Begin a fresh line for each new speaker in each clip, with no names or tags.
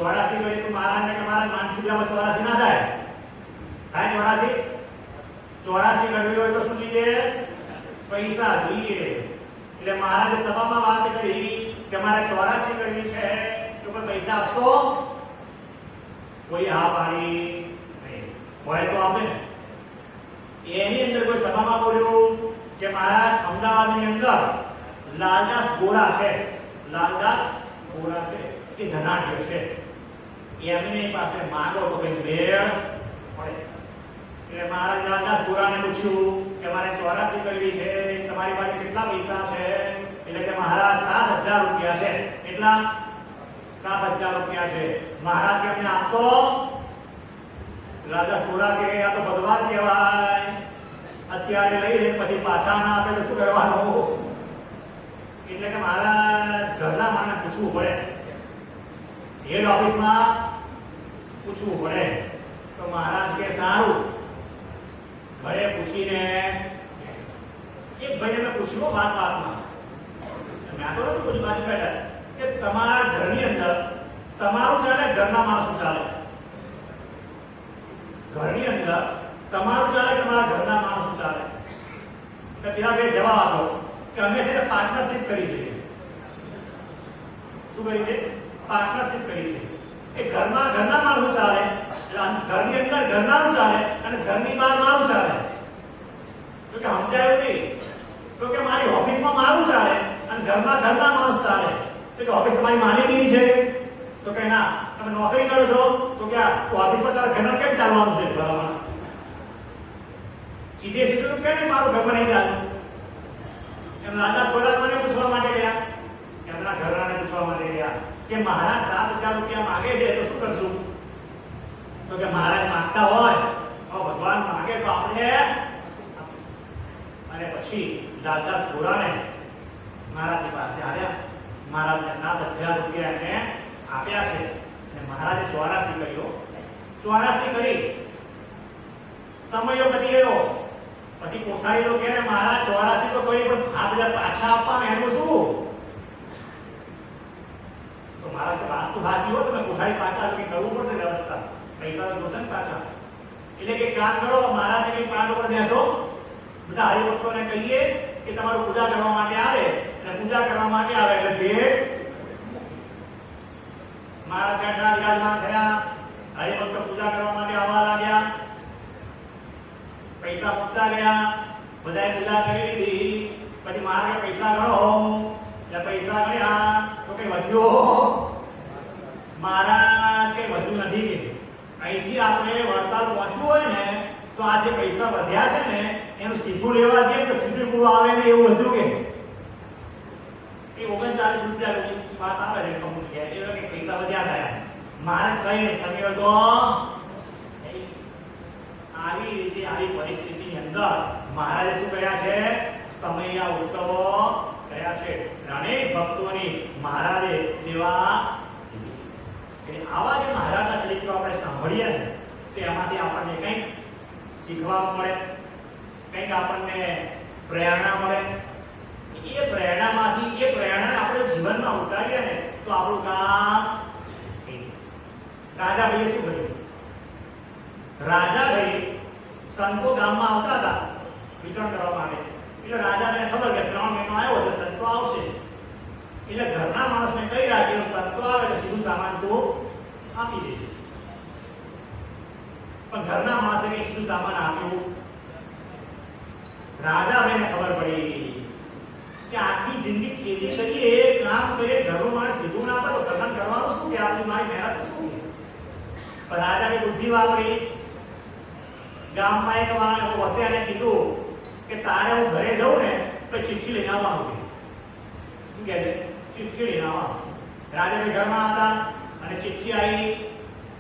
84 ગણી તો મહારાજ ને કે મહારાજ માનસિક માં 84 ના થાય થાય 84 કરવી હોય તો શું જોઈએ પૈસા જોઈએ એટલે મહારાજે સભામાં વાત કરી કે મારે 84 કરવી છે તો કોઈ પૈસા આપશો કોઈ હા પાડી નહીં હોય તો આપે એની અંદર કોઈ સભામાં બોલ્યું કે મહારાજ અમદાવાદની અંદર લાલદાસ ગોરા છે એ ધનાઢ્ય છે એમની પાસે માંગો તો કઈ મેળ પડે એટલે મહારાજ લાલદાસ ગોરાને પૂછ્યું કે મારે 84 કરવી છે તમારી પાસે કેટલા પૈસા છે એટલે કે મહારાજ 7000 રૂપિયા છે કેટલા 7000 રૂપિયા છે મહારાજ કે અમને આપશો લાલદાસ ગોરા કે આ તો ભગવાન કહેવાય અત્યારે લઈ લે પછી પાછા ના આપે તો શું કરવાનું એટલે કે મહારાજ ઘરના માણસને પૂછવું પડે હેડ ઓફિસમાં પૂછવું પડે તો મહારાજ કે સારું ઘરે પૂછીને એક ભાઈને મેં પૂછ્યું વાતમાં મેં તો નથી પૂછ્યું બાજુ બેઠા કે તમારા ઘરની અંદર તમારું ચાલે ઘરના માણસો ચાલે ઘરની અંદર તમારું ચાલે તમારા ઘરના માણસો ચાલે તો પેલા બે જવાબ આપો કે અમે છે પાર્ટનરશિપ કરી છે શું કરી છે પાર્ટનરશિપ કરી છે કે ઘરના માણસો ચાલે ઘરની અંદર ઘરનાનું ચાલે અને ઘરની બહાર મારું ચાલે તો કે સમજાયું નહીં તો કે મારી ઓફિસમાં મારું ચાલે અને ઘરના માણસ ચાલે તો કે ઓફિસ તમારી માલિકીની છે તો કે ના તમે નોકરી કરો છો તો કે ઓફિસમાં તારા ઘરના કેમ ચાલવાનું છે બરાબર સીધે સીધું કે નહીં મારું ઘરમાં નહીં ચાલતું એમ લાલદાસ ગોરા મને પૂછવા માટે ગયા એમના ઘરવાળાને પૂછવા માટે ગયા કે મહારાજ 7000 રૂપિયા માંગે છે તો શું કરશું તો કે મહારાજ માંગતા હોય તો ભગવાન માંગે તો આપણે અને પછી લાલદાસ ગોરાને મહારાજની પાસે આવ્યા મહારાજને 7000 રૂપિયા એને આપ્યા છે અને મહારાજે 84 કર્યો 84 કરી સમયો પતી ગયો પછી કોઠારી તો કહે મહારાજ 84 તો કોઈ પણ 7000 પાછા આપવાને એનું શું તો મહારાજ કે વાત તો સાચી હોય તમે કોઠારી પાછા તો કરવું પડશે વ્યવસ્થા પૈસા તો જોશે ને પાછા એટલે કે કામ કરો મહારાજને કઈ પાટ ઉપર બેસો બધા હરિભક્તોને કહીએ કે તમારું પૂજા કરવા માટે આવે અને પૂજા કરવા માટે આવે એટલે ભેટ મહારાજ બેઠા વિરાજમાન થયા હરિભક્તો પૂજા કરવા માટે આવવા લાગ્યા પૈસા મૂકતા ગયા બધાએ પૂજા કરી લીધી પછી મહારાજે પૈસા ગણો એટલે પૈસા ગણ્યા તો કઈ વધ્યો મહારાજ કઈ વધ્યું નથી કે અહીંથી આપણે વડતાલ પહોંચવું હોય ને તો આ જે પૈસા વધ્યા છે ને એનું સીધું લેવા જઈએ તો સીધું પૂરું આવે ને એવું વધ્યું કે એ 39 રૂપિયા વાત આવે છે કમું કે એટલે કે પૈસા વધ્યા થયા મહારાજ કઈ નહીં સમય તો આવી રીતે આવી પરિસ્થિતિની અંદર મહારાજે શું કર્યા છે સમયના ઉત્સવો કર્યા છે અનેક ભક્તોની મહારાજે સેવા કે આવા જે મહારાજના ચરિત્રો આપણે સાંભળીએ ને તો એમાંથી આપણને કંઈક શીખવા મળે કંઈક આપણને પ્રેરણા મળે એ પ્રેરણામાંથી એ પ્રેરણાને આપણે જીવનમાં ઉતારીએ ને તો આપણું કામ રાજાભાઈએ શું કર્યું રાજાભાઈ સંતો ગામમાં આવતા હતા વિચરણ કરવા માટે એટલે રાજાને ખબર કે શ્રાવણ મહિનો આવ્યો એટલે સંતો આવશે એટલે ઘરના માણસને કહી રાખ્યું સંતો આવે તો સીધું સામાન તો આપી દેજો પણ ઘરના માણસે કઈ સીધું સામાન આપ્યું રાજાભાઈને ખબર પડી કે આખી જિંદગી ખેતી કરીએ કામ કરીએ ઘરનું માણસ સીધું ના આપે તો કરણ કરવાનું શું કે આપણી મારી મહેનત શું પણ રાજાએ બુદ્ધિ વાપરી ગામમાં એક વસ્યાને કીધું કે તારે હું ઘરે જઉં ને તો ચિઠ્ઠી લઈને આવવાનું શું કહે છે ચિઠ્ઠી લઈને આવવાનું રાજાભાઈ ઘરમાં હતા અને ચિઠ્ઠી આવી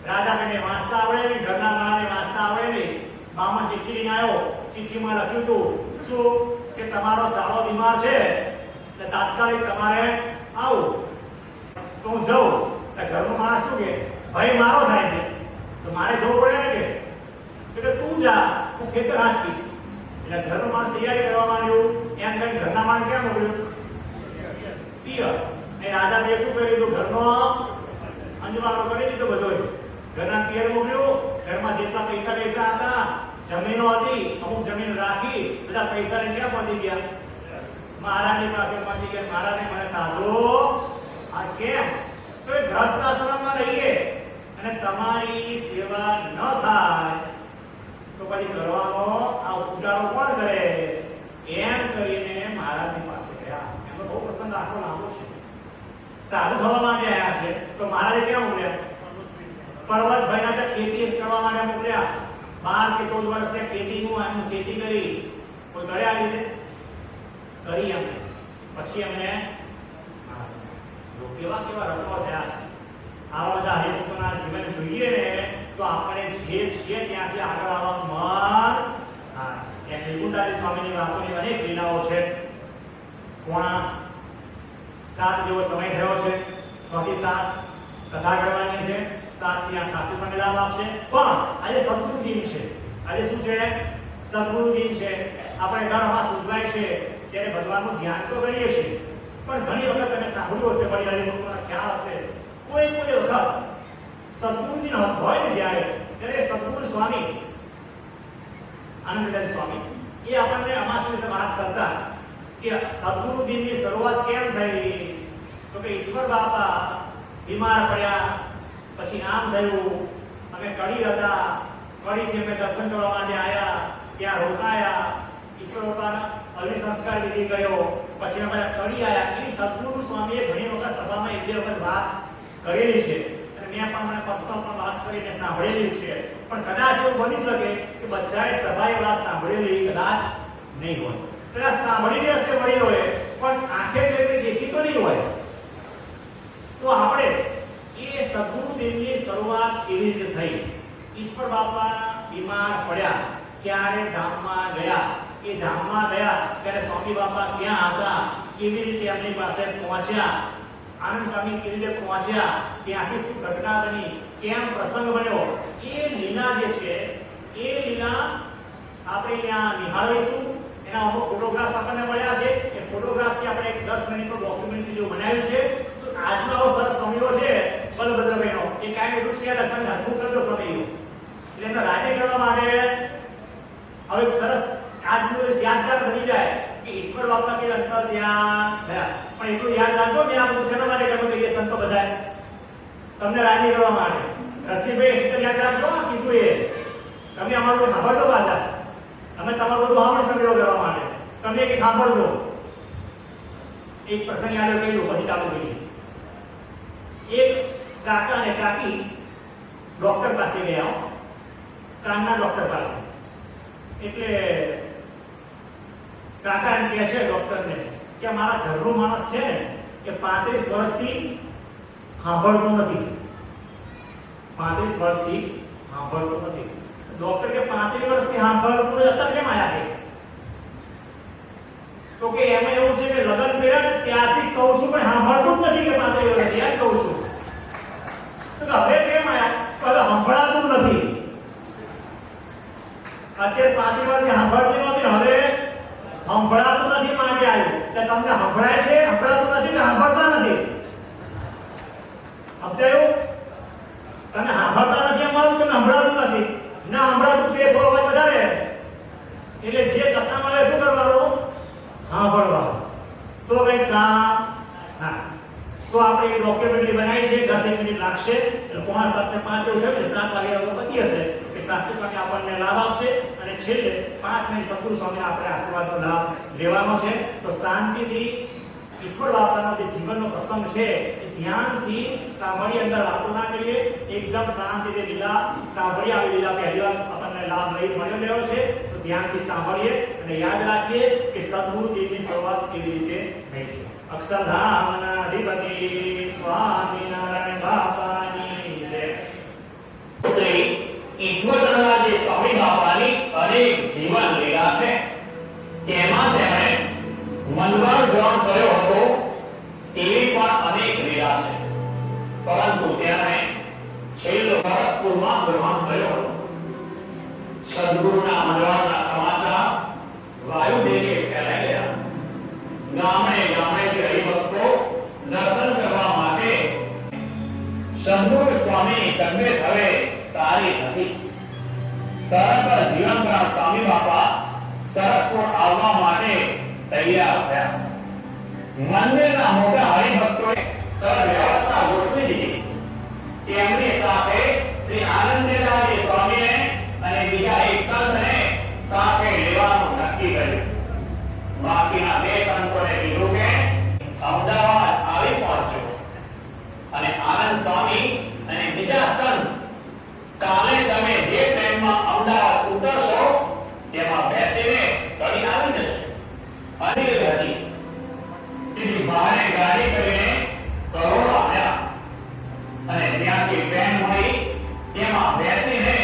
રાજાભાઈને વાંચતા આવડે નહીં ઘરના માણસને વાંચતા આવડે નહીં મામા ચિઠ્ઠી લઈને આવ્યો ચિઠ્ઠીમાં લખ્યું હતું શું કે તમારો સાળો બીમાર છે એટલે તાત્કાલિક તમારે આવું તો હું જઉં એટલે ઘરનો માણસ શું કે ભાઈ મારો થાય છે તો મારે જવું પડે ને કે એટલે તું જા હું ખેતર હાંચીશ એટલે ઘરનો માણસ તૈયારી કરવા માંડ્યું એમ કઈ ઘરના માણસ ક્યાં મોકલ્યું પિયર એ રાજાએ શું કર્યું તો ઘરનો અંજવાળો કરી દીધો બધોય. ઘરના પિયર મોકલ્યો, ઘરમાં જેટલા પૈસા હતા, જમીનો હતી, અમુક જમીન રાખી, બધા પૈસા લઈને ક્યાં પહોંચી ગયા? મહારાજની પાસે પહોંચી ગયા. મહારાજે મને સાધો આ કેમ? તો એ ગ્રસ્ત આશ્રમમાં રહીએ અને તમારી સેવા ન થાય તો પછી કરવાનો આ ઉતારો કોણ કરે? એમ કરીને મહારાજની પાસે ગયા. એમનો બહુ પ્રસંગ આખો લાંબો છે. સાધુ થવા માટે આવ્યા છે તો મહારાજે ક્યાં મોકલ્યા? પર્વતભાઈના ત્યાં ખેતી કરવા માટે મોકલ્યા. 12 કે 14 વર્ષ ત્યાં ખેતી કરી. કોઈ કરે આ રીતે? કરી એમને. પછી એમને કેવા રત્નો થયા છે. આવા બધા હરિભક્તોના જીવન જોઈએ ને તો આપણે જે છે ત્યાંથી આગળ આવવાનું મન. એમ નિકુંજારી સ્વામીની વાતોની અનેક લીલાઓ છે. 6:45 જેવો સમય થયો છે. 6 થી 7 કથા કરવાની છે. 7 થી 8 સાચું સંમેલન આપશે. પણ આજે સદગુરુ દિન છે. આજે શું છે? સદગુરુ દિન છે. આપણે ઘરમાં સુધવાય છે ત્યારે ભગવાનનું ધ્યાન તો કરીએ છીએ, પણ ઘણી વખત તમે સાંભળ્યું હશે, બળી હરિભક્તોના ખ્યાલ હશે, કોઈ વખત સદગુરુ દિન હોય ને ત્યારે સદગુરુ સ્વામી આનંદદાસ સ્વામી એ આપણને અમાસ વિશે વાત કરતા કે સદગુરુ દિનની શરૂઆત કેમ થઈ? તો કે ઈશ્વર બાપા બીમાર પડ્યા, પછી આમ થયું, અમે કડી હતા, કડીથી અમે દર્શન કરવા માટે આવ્યા, ત્યાં રોકાયા, ઈશ્વર બાપાના અગ્નિ સંસ્કાર વિધિ ગયો, પછી અમે કડી આવ્યા. એ સદગુરુ સ્વામીએ ઘણી વખત સભામાં એક બે વખત વાત કરેલી છે અને મેં પણ મને પર્સનલ પણ વાત કરીને સાંભળેલી છે. પણ કદાચ એવું બની શકે કે બધાએ સભાએ વાત સાંભળેલી કદાચ નહીં હોય. કદાચ સાંભળીને હશે વડીલોએ, પણ આંખે તેને દેખી તો નહીં હોય. તો આપણે એ સદગુરુ દિનની શરૂઆત કેવી રીતે થઈ? ઈશ્વર બાપા બીમાર પડ્યા, ક્યારે ધામમાં ગયા. એ ધામમાં ગયા ત્યારે સ્વામી બાપા ક્યાં હતા, કેવી રીતે એમની પાસે પહોંચ્યા, આનંદ સ્વામી કેવી રીતે પહોંચ્યા, ત્યાંથી શું ઘટના બની, કેમ પ્રસંગ બન્યો, એ લીલા જે છે એ લીલા આપણે અહીંયા નિહાળીશું. એના અમુક ફોટોગ્રાફ્સ આપણને મળ્યા છે. એ ફોટોગ્રાફથી આપણે એક 10 મિનિટનું ડોક્યુમેન્ટરી જો બનાવ્યું છે. તો આજનો આવો સરસ સમયો છે બલભદ્રભાઈનો, એ કાંઈ એટલું છે લક્ષ્મણ અદભુત કરતો સમય. એટલે એમને રાજી કરવા માટે હવે સરસ આજનો દિવસ યાદગાર બની જાય કે ઈશ્વર બાપા કે અંતર ત્યાં ગયા. પણ એટલું યાદ રાખજો કે આ બધું શેના માટે તમે કહીએ સંતો બધાએ તમને રાજી કરવા માટે. રશ્મિભાઈ સૂત્ર યાદ રાખજો. કીધું એ તમે અમારું સાંભળજો પાછા. અમે તમારું બધું સાંભળી સંગ્રહ કરવા માટે તમે એક સાંભળજો. એક પ્રસંગ યાદ કહી દો પછી ચાલુ કરીએ. એક કાકા અને કાકી ડોક્ટર પાસે ગયા, કાનના ડોક્ટર પાસે. એટલે કાકા એમ કહે છે ડોક્ટરને કે મારા ઘરનો માણસ છે ને એ 35 વર્ષથી સાંભળતો નથી. 35 વર્ષથી સાંભળતો નથી. ડોક્ટર કે 35 વર્ષથી સાંભળતો નથી, અત્યારે કેમ આયા કે? તો કે એમાં એવું છે કે લગ્ન કર્યા ને ત્યારથી કહું છું પણ સાંભળતું જ નથી કે 35 વર્ષથી એમ કહું છું. તો હવે કેમ આયા? તો હવે સંભળાતું નથી. અત્યારે 35 વર્ષથી સાંભળતી નહોતી, હવે સંભળાતું નથી માટે આવ્યું. એટલે તમને સંભળાય છે, સંભળાતું નથી કે સાંભળતા નથી? સમજાયું? તમે સાંભળતા નથી અમારું, તમે સંભળાતું નથી. ના સંભળાતું તે થોડો અવાજ વધારે. એટલે જે કથા મળે શું કરવાનું? સાંભળવાનું. તો ભાઈ કામ હા. તો આપણે એક ડોક્યુમેન્ટરી બનાવી છે, 10 મિનિટ લાગશે. એટલે 6:45 જેવું થયું, 7 વાગે પતી હશે. સાચું સ્વામી આપણને લાભ આપશે અને છેલ્લે 5 મિનિટ સદગુરુ સ્વામીના આપણે આશીર્વાદનો લાભ લેવાનો છે. તો શાંતિથી ઈશ્વર બાપાનો જે જીવનનો પ્રસંગ છે એ ધ્યાનથી સાંભળી, અંદર વાતો ના કરીએ, એકદમ શાંતિથી લીલા સાંભળી. આવી લીલા પહેલી વાર આપણને લાભ લઈ મળ્યો છે. તો ધ્યાનથી સાંભળીએ અને યાદ રાખીએ કે સદગુરુ દેવની શરૂઆત કેવી રીતે થઈ છે. અક્ષરધામના અધિપતિ સ્વામિનારાયણ બાપાની જય. ઈશ્વરના જે સ્વામી બાપાની અનેક જીવન લીલા છે તેમાં તેમણે મનવાર ગ્રહણ કર્યો હતો તેવી પણ અનેક લીલા છે. પરંતુ તેમણે છેલ્લો સરસપુરમાં ગ્રહણ કર્યો હતો. સદગુરુના મનવારના સમાચાર વાયુદેવે ફેલાઈ ગયા. ગામડે ગામડેથી હરિભક્તો દર્શન કરવા માટે સદગુરુ
સ્વામીની તબિયત હવે સારી નથી. તરત જ જીવનરામ સ્વામી બાપા સરસપુર આવવા માટે તૈયાર થયા. મંદિરના મોટા હરિભક્તોએ તરત વ્યવસ્થા ગોઠવી દીધી. તેમની સાથે શ્રી આનંદદાસજી સ્વામીને અને બીજા એક સંતને સાથે લેવાનું નક્કી કર્યું. બાકીના બે સંતોને કીધું કે અમદાવાદ આવી પહોંચો અને આનંદ સ્વામી અને બીજા સંત કાલે તમે જે ટ્રેનમાં અમદાવાદ ઉતરશો તેમાં બેસીને ઘડી આવી જશે. અનિલ હતી તેથી બહાને ગાડી કરીને કરોડ આવ્યા અને ત્યાંથી ટ્રેન મળી તેમાં બેસીને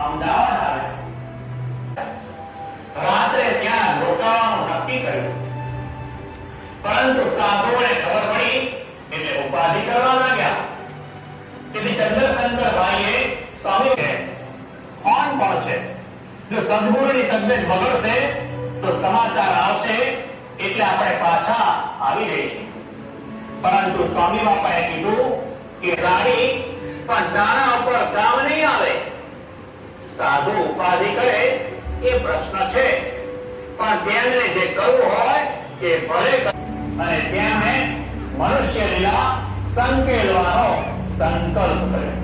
અમદાવાદ આવ્યા. રાત્રે ત્યાં રોકાવાનું નક્કી કર્યું. પરંતુ સાધુઓને ખબર પડી એટલે ઉપાધિ કરવા લાગ્યા. તેથી ચંદ્રશંકર ભાઈએ સ્વામી કે કોણ પડશે? જો સદગુરુની તબિયત બગડશે તો સમાચાર આવશે એટલે આપણે પાછા આવી જઈશું. પરંતુ સ્વામી બાપાએ કીધું કે ગાડી પણ દાણા ઉપર કામ નહીં આવે. સાધુ ઉપાધિ કરે એ પ્રશ્ન છે, પણ તેમને જે કરવું હોય તે ભલે અને તેમણે મનુષ્ય લીલા સંકેલવાનો સંકલ્પ કર્યો.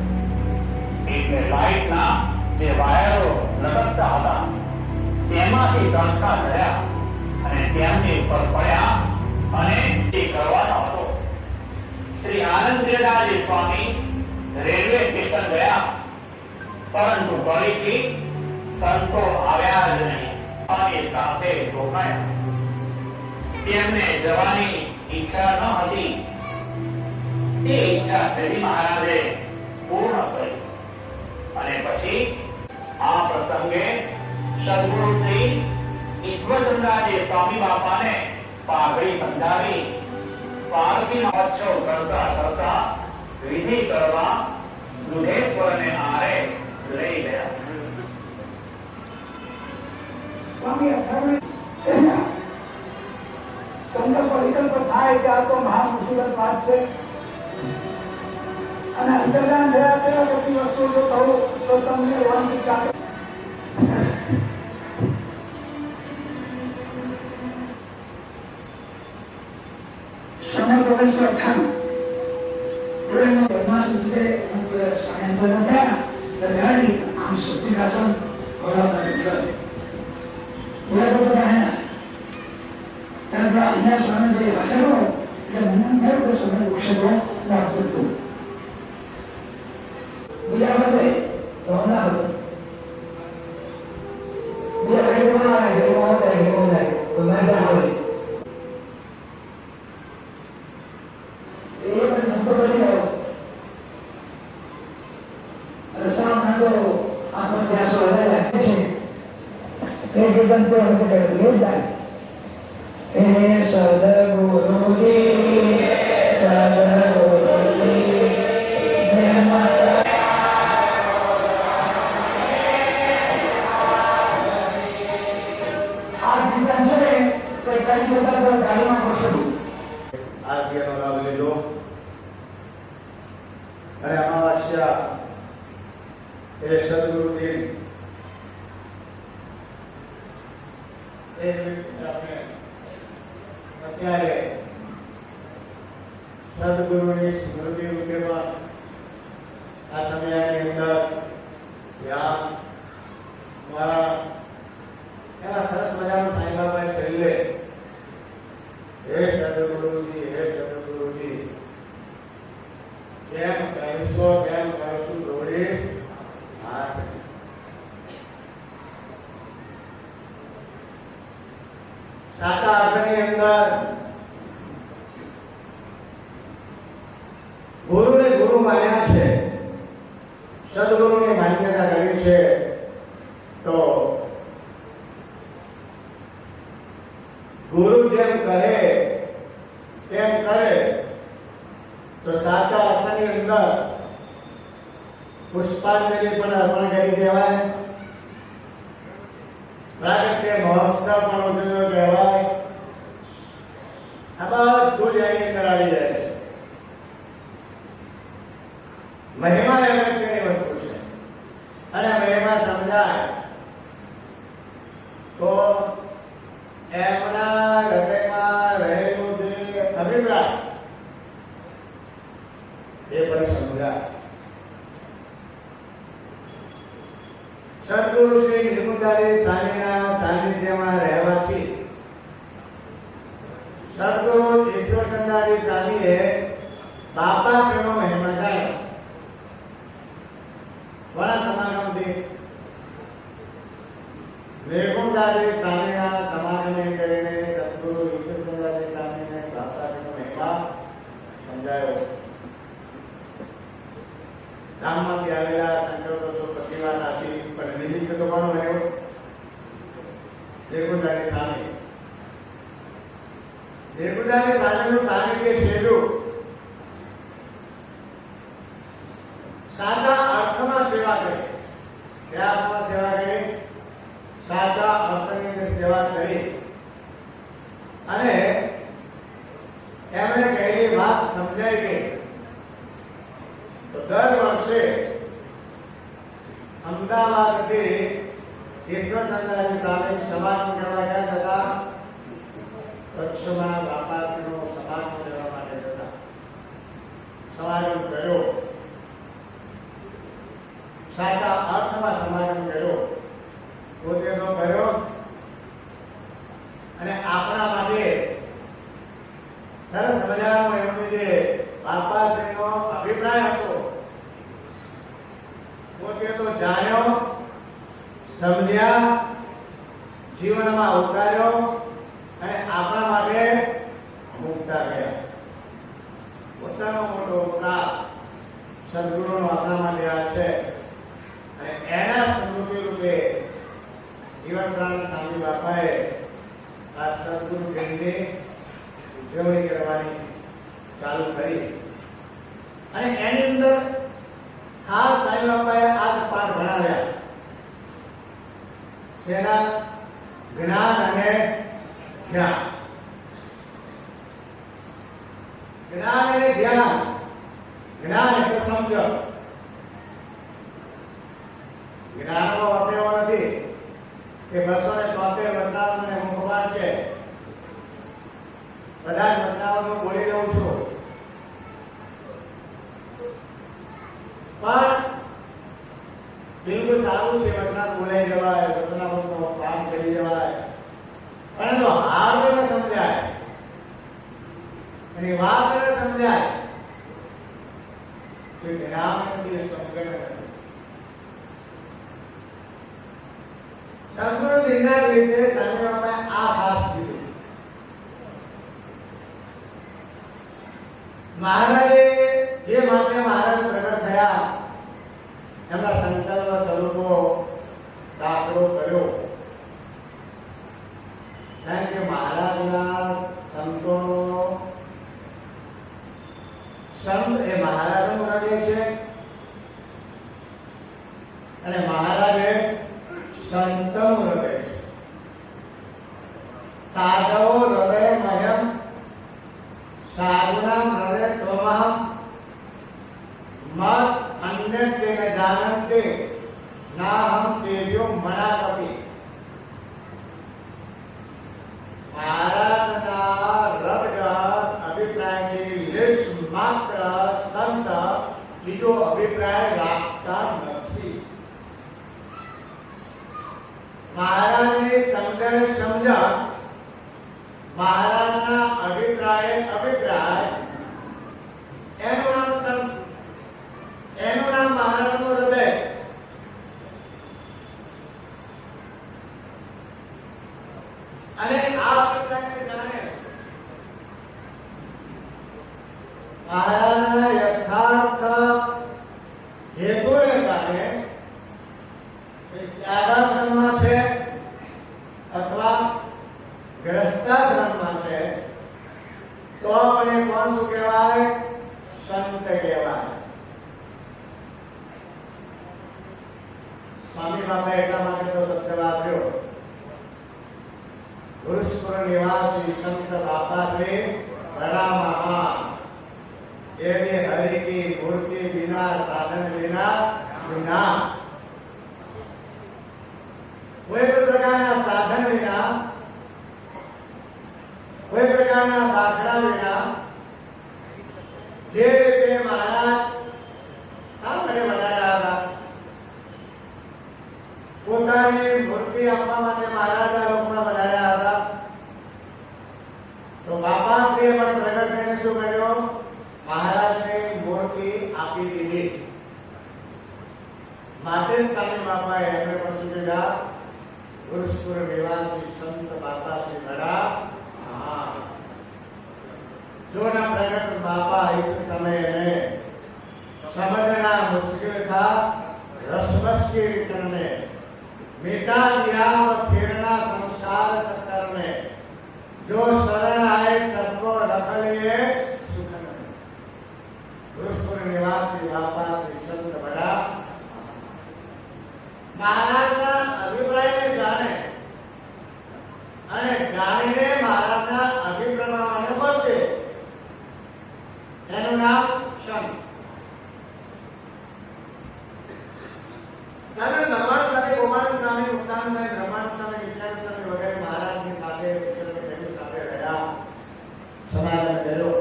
એટલે લાઈટના જે વાયરો લટકતા હતા તેમાંથી તણખા થયા અને તેમની ઉપર પડ્યા અને તે કરવાનો હતો. શ્રી આનંદદાસજી સ્વામી રેલવે સ્ટેશન ગયા, પરંતુ ફરીથી સંતો આવ્યા જ નહીં. સ્વામી સાથે રોકાયા. તેમને જવાની ઈચ્છા ન હતી. તે ઈચ્છા શ્રી મહારાજે પૂર્ણ કરી અને પછી આ પ્રસંગે સદગુરુ શ્રી ઈશ્વરચંદ્રજી સ્વામી બાપાને પાઘડી બંધાવી પારકી મહોત્સવ કરતા કરતા વિધિ કરવા દુધેશ્વરને આરે લઈ ગયા.
સ્વામી સંકલ્પ વિકલ્પ થાય કે આ તો મહા મુસીબત વાત છે અને અંતર્ધાન થયા છે. બધી વસ્તુ જો કહું તો તમને વાંચી ચાલે.
અને અમાવાસ્યા એ સદગુરુ દિન એ આપણે અત્યારે સદગુરુની સ્મૃતિ રૂપેમાં આ સમયની અંદર ધ્યાન મારા એવા સરસ મજાનું સાંઈ બાબાએ છેલ્લે હે સદગુરુજી કેમ કહીશો કેમ કહીશું દોડી હાથ સાચા અર્થની અંદર ગુરુને ગુરુ માન્યા છે, સદગુરુની માન્યતા કરી છે, તો ગુરુ જેમ કહે તેમ કરે તો સાચા અર્થની અંદર પુષ્પાંજલિ પણ અર્પણ કરી દેવાય, પ્રાગટ્ય મહોત્સવ પણ ઉજવ્યો કહેવાય. આ બધું જ એની અંદર આવી જાય છે. મહિમા એમ સમજાય તો એમના હૃદયમાં રહેલું જે અભિપ્રાય એ પણ સમજાય. સદગુરુ શ્રી નિર્મુક્તાનંદ સ્વામીના સાનિધ્યમાં રહેવાથી સદગુરુ ઈશ્વરચંદ્રાજી સ્વામીએ બાપાશ્રીનો મહિમા જાણ્યો. વડા સમાગમથી નિર્મુક્તાનંદ સ્વામીના સમાગમને કરીને સદગુરુ ઈશ્વરચંદ્રાજી સ્વામીને બાપાશ્રીનો મહિમા સમજાયો. ગામમાંથી આવેલા સંકલ્પો પ્રતિવાદ આપી પણ નિમિત્ત તો કોણ બન્યો? નિર્મુક્તાનંદ સ્વામી. નિર્મુક્તાનંદ સ્વામીનું સાનિધ્ય શેલું સાચા અર્થમાં સેવા કરી. કયા અર્થમાં સેવા કરી? સાચા અર્થની અંદર સેવા કરી અને એમણે કહેલી વાત સમજાઈ ગઈ. તો દર વર્ષે અમદાવાદથી ઈશ્વરચંદ્રાજી સ્વામી સમાગમ કરવા ગયા હતા. કચ્છમાં બાપાશ્રીનો સમાગમ કરવા માટે જતા. સમાગમ કર્યો, સાચા અર્થમાં સમાગમ કર્યો, પોતે તો કર્યો અને આપણા માટે સરસ મજાનો એમનું જે બાપાશ્રીનો અભિપ્રાય હતો પોતે તો જાણ્યો, સમજ્યા, જીવનમાં ઉતાર્યો અને આપણા માટે મુકતા ગયા. પોતાનો મોટો ઉપકાર સદગુરુનો આપણા માટે આ છે અને એના સ્મૃતિ રૂપે જીવન પ્રાણ સ્વામી બાપાએ આ સદગુરુ જયંતિની ઉજવણી કરવાની ચાલુ કરી અને એની અંદર ખાસ સ્વામી બાપાએ આ પાઠ ભણાવ્યા. તેના જ્ઞાન અને ધ્યાન. જ્ઞાન અને ધ્યાન. જ્ઞાન એટલે સમજણ. જ્ઞાનનો અર્થ એવો નથી કે 273 વચનાવને મુખવાણ છે, બધા જ વચનાવનો બોલી લઉં છું, પણ બિલકુલ સારું છે વચનાવ બોલાઈ જવાય, વચનાવનો પાઠ કરી જવાય, પરંતુ હાર્દ ન સમજાય, એની વાત ન સમજાય તો જ્ઞાન નથી, સમજણ નથી. સદગુરુ દિનના રીતે સ્વામીઓએ આ ખાસ કીધું. મહારાજે જે માટે મહારાજ પ્રગટ થયા એમના સંકલ્પ સ્વરૂપો દાખલો કર્યો. કારણ કે મહારાજના સંતોનો સંત એ મહારાજનું હૃદય છે અને મહારાજે સંતનું હૃદય છે. સાધવો હૃદયમયમ સાધુનામ હૃદય ત્વમહમ મત અન્યત્વેન જાનન્તે નાહમ તેભ્યો મનાકપી. મહારાજના રગત અભિપ્રાયથી લેશ માત્ર સંત બીજો અભિપ્રાય રાખતા નથી. મહારાજની સમજણ સમજણ, મહારાજના અભિપ્રાય એનું નામ સંત, એનું નામ મહારાજનું હૃદય. અને આ અભિપ્રાયને જાણે મહારાજના યથાર્થ હેતુને કારણે ત્યાગાશ્રમમાં છે અથવા ગ્રસ્તાશ્રમમાં છે તો આપણે કોણ શું કહેવાય? સંત કહેવાય. સ્વામી બાપા એટલા માટે તો શબ્દ વાપર્યો, ગુરુસ્પુર નિવાસી સંત બાપા શ્રી પ્રણામઃ. ये हरि की मूर्ति बिना साधन बिना बिना કોઈ પણ પ્રકારના સાધન વિના, કોઈ પ્રકારના દાખલા વિના જે રીતે મહારાજ શા માટે બનાવ્યા હતા, પોતાની મૂર્તિ આપવા માટે મહારાજ આ લોકમાં બનાવ્યા હતા. તો બાપાશ્રીએ પણ પ્રગટ થઈને શું કર્યો? મહારાજને મૂર્તિ આપી દીધી. માટે જ સ્વામી બાપાએ એમને પણ શું કીધા? ગુરુસ્પુર નિવાસી સંત બાપા શ્રી બડા. जो ना प्रकट बापा इस समय में समझना मुश्किल था, रसवश के वितरण में मिटा दिया और फिरना संसार चक्कर में, जो शरण आए सबको रख लिए सुख में. गुरुस्पुर निवासी बापा श्री संत बड़ा મહારાજના અભિપ્રાયને જાણે અને જાણીને મહારાજના અભિપ્રાય વર્તે, એનું નામ સંત. ત્યારે બ્રહ્માંડ સાથે ગોપાલ સ્વામી, ઉત્તાન સ્વામી, બ્રહ્માંડ સ્વામી, વિજ્ઞાન સ્વામી વગેરે મહારાજની સાથે તેમની સાથે રહ્યા, સમાધાન કર્યો.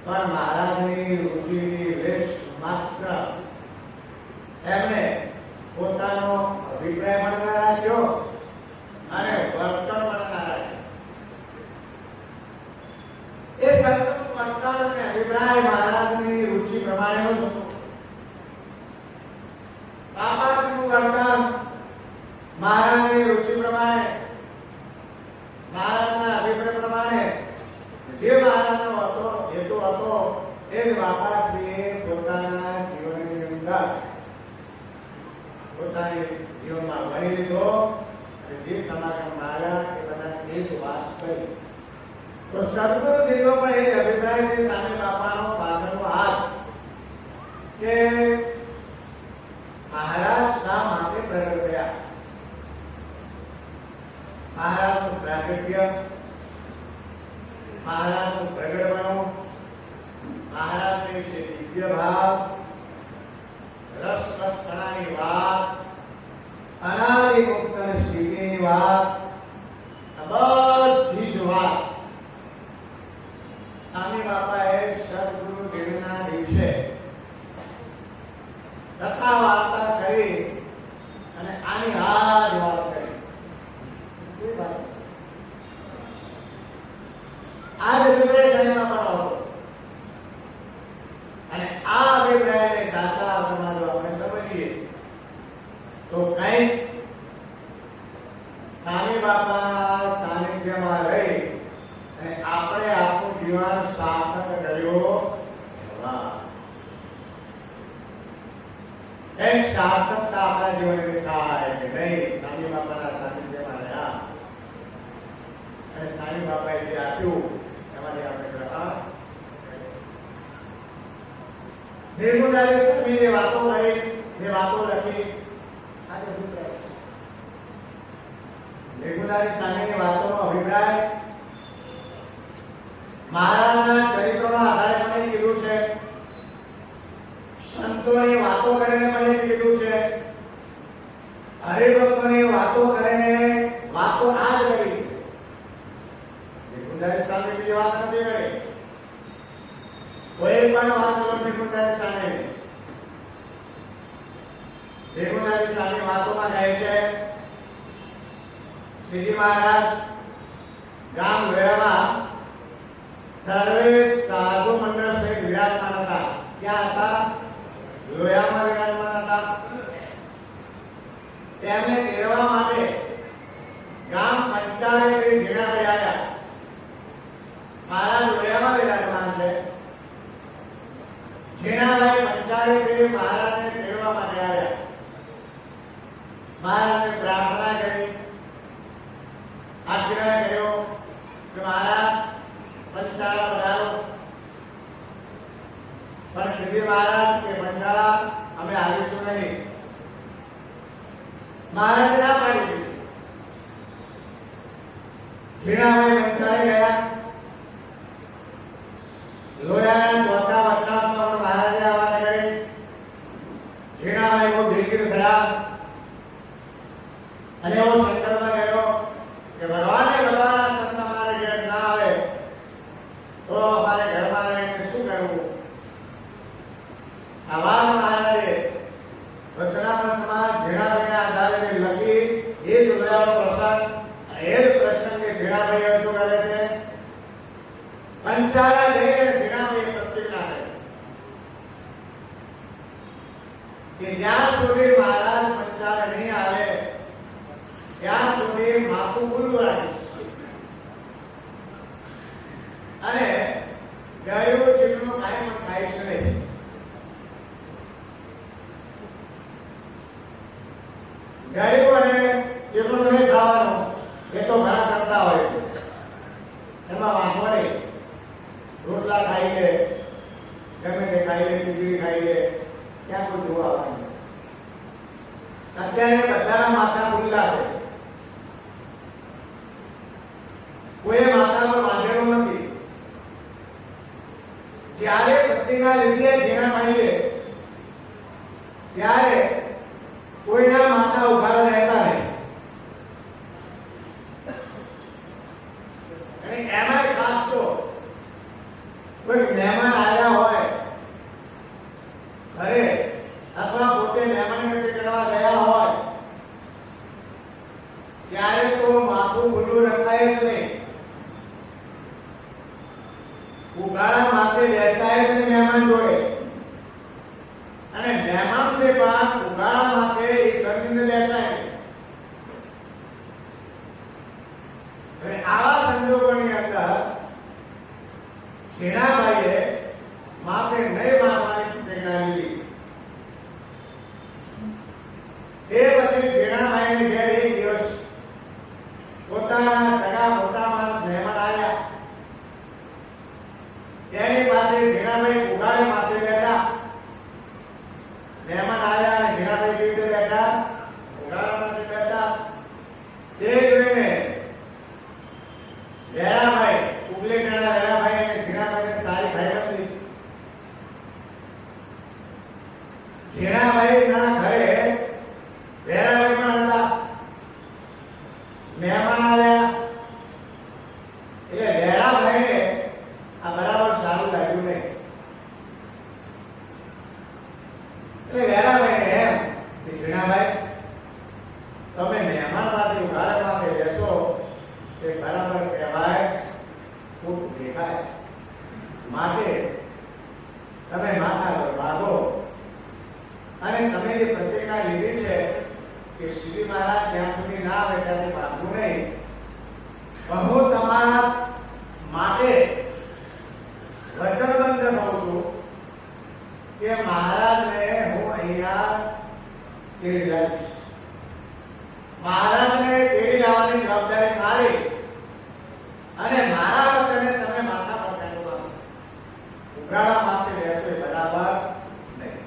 પણ મહારાજની રુચિની લેશ માત્ર એમને પોતાનો અભિપ્રાય પણ ના રાખ્યો અને વર્તન પણ ના રાખ્યો. એ સંતનું વર્તન અને અભિપ્રાય મહારાજની રુચિ પ્રમાણેનું જ હતું. બાપાનું વર્તન મહારાજની રુચિ પ્રમાણે, મહારાજના અભિપ્રાય પ્રમાણે જે મહારાજનો હતો હેતુ હતો એ જ બાપાશ્રીએ પોતાના જીવનની અંદર પોતાની જીવનમાં ભણી લીધો અને જે સમાગમ આવ્યા એ બધા એ જ વાત કરી. તો સદગુરુ દેવો પણ એ અભિપ્રાય છે સ્વામી બાપાનો પાછળનો હાથ કે મહારાજ શા માટે પ્રગટ થયા. મહારાજનું પ્રાગટ્ય, મહારાજનું પ્રગટપણું, મહારાજને વિશે દિવ્ય ભાવ, રસરસપણાની વાત, અનાદિ મુક્ત સ્થિતિની વાત, આ બધી જ વાત સ્વામી બાપાએ સદગુરુ દેવના દિવસે કથા વાર્તા કરી અને આની આ જ વાત કરી. આ જ અભિપ્રાય ધર્મમાં પણ હતો અને આ અભિપ્રાયને સાચા અર્થમાં જો આપણે સમજીએ તો કંઈક સ્વામી બાપાના સાનિધ્યમાં રહી અને આપણે આપણું જીવન સાર્થક કર્યું. એક સાર્થકતા આપણા જીવનની થાય કે નહીં. સ્વામી બાપાના સાનિધ્યમાં રહ્યા અને સ્વામી બાપાએ જે આપ્યું એમાંથી આપણે ગ્રહણ. નિર્ગુણદારી સ્વામી જે વાતો કરી, જે વાતો લખી, આ અભિપ્રાય નિર્ગુણદારી સ્વામીની વાતોનો અભિપ્રાય મહારાજના ચરિત્રોના આધારે પણ કીધું છે, સંતોની વાતો કરીને પણ કીધું છે, હરિભક્તોની વાતો કરીને વાતો આ જ કરી છે. નિર્ગુણદારી સ્વામી બીજી વાત નથી કરી. કોઈ પણ વાત નિર્ગુણદારી સ્વામી સ્વામી વાતોમાં કહે છે, શ્રીજી મહારાજ ગામ લોયામાં સર્વે સાધુ મંડળ સહિત વિરાજમાન હતા. ક્યાં હતા? લોયામાં વિરાજમાન હતા. તેમને તેડવા માટે ગામ પંચાયતથી ઝીણાભાઈ આવ્યા. મહારાજ લોયામાં વિરાજમાન છે. ઝીણાભાઈ પંચાયતથી મહારાજને તેડવા માટે આવ્યા. મહારાજને પ્રાર્થના કરી, આગ્રહ કર્યો કે મહારાજ પંચાળા પધારો. પણ શ્રીજી મહારાજ કે પંચાળા અમે આવીશું નહીં. મહારાજે ના પાડી દીધી. ઝીણાભાઈ પંચાળે ગયા. લોયાના ચોથા વટનામાં મહારાજે આ વાત કરી. ઝીણાભાઈ બહુ દિલગીર થયા. આવા મહારાજે વચનામૃતમાં ઝીણાભાઈના આધારે લખી એ જ ઉદયાનો પ્રસંગ એ જ પ્રસંગે ઝીણાભાઈ શું કરે છે પંચાળા જઈને ઝીણાભાઈ પ્રતિજ્ઞા કરે કે જ્યાં સુધી મહારાજ પંચાળા નહીં આવે ત્યાં સુધી માથું ખુલ્લું રાખીશ અને ગાયો ચીકણું કાંઈ પણ ખાઈશ નહીં. ગાયો અને ચીકણું નહીં ખાવાનું એ તો ઘણા કરતા હોય છે, એમાં વાંધો નહીં. રોટલા ખાઈ લે, ગમે તે ખાઈ લે, ખીચડી ખાઈ લે, ક્યાં કોઈ જોવા આવવાનું. અત્યારે બધાના માથા ખુલ્લા છે, કોઈ માથા પર બાંધેલું નથી. જ્યારે પ્રતિજ્ઞા લીધી ઝીણાભાઈએ ત્યારે કોઈના માથા ઉભા રહેતા નહીં. અને એમાંય ખાસ તો કોઈ મહેમાન આવ્યા હોય ઘરે અથવા પોતે મહેમાન કરવા ગયા હોય ત્યારે તો માથું ખુલ્લું રખાય જ નહીં. ઉઘાડા માથે બેસાય જ નહીં મહેમાન જોડે, અને મહેમાનને પણ ઉઘાડા માથે ગમીને બેસાય નહીં. હવે આવા સંજોગોની અંદર ઝીણાભાઈએ માથે નહીં મારવાની પ્રતિજ્ઞા લીધી. તે પછી ઝીણાભાઈને ઘેર એક દિવસ પોતાના સગા મોટા માણસ મહેમાન આવ્યા. તેની પાસે ઝીણાભાઈ ઉઘાડે માથે બેઠા. મહેમાન આવ્યા અને ઝીણાભાઈ કેવી રીતે બેઠા? ઉઘાડા માથે બેઠા. તે જોઈને વેરાભાઈ ઉગલી ગણા વેરાભાઈ અને ઝીણાભાઈને સારી ભાઈ હતી. ઝીણાભાઈના ઘરે વેરાભાઈ પણ હતા. મહેમાન આવ્યા એટલે વેરાભાઈને આ બરાબર સારું લાગ્યું નહીં. એટલે વેરાભાઈને એમ કે ઝીણાભાઈ તમે મહેમાનમાંથી ઉઘાડામાંથી બેસો તે બરાબર કહેવાય, ખૂબ દેખાય, માટે તમે માથા પર બાંધો અને તમે જે પ્રતિજ્ઞા લીધી છે કે શ્રી મહારાજ જ્યાં સુધી ના આવે ત્યારે બાંધવું નહીં. પણ હું તમારા માટે વચનબદ્ધ થઉં છું કે મહારાજને હું અહીંયા તેડી લાવીશ. મહારાજને તેડી લાવવાની જવાબદારી મારી, અને મારા વચને તમે માથા પર કાઢવા ઉઘાડા માથે બેસો એ બરાબર નહીં.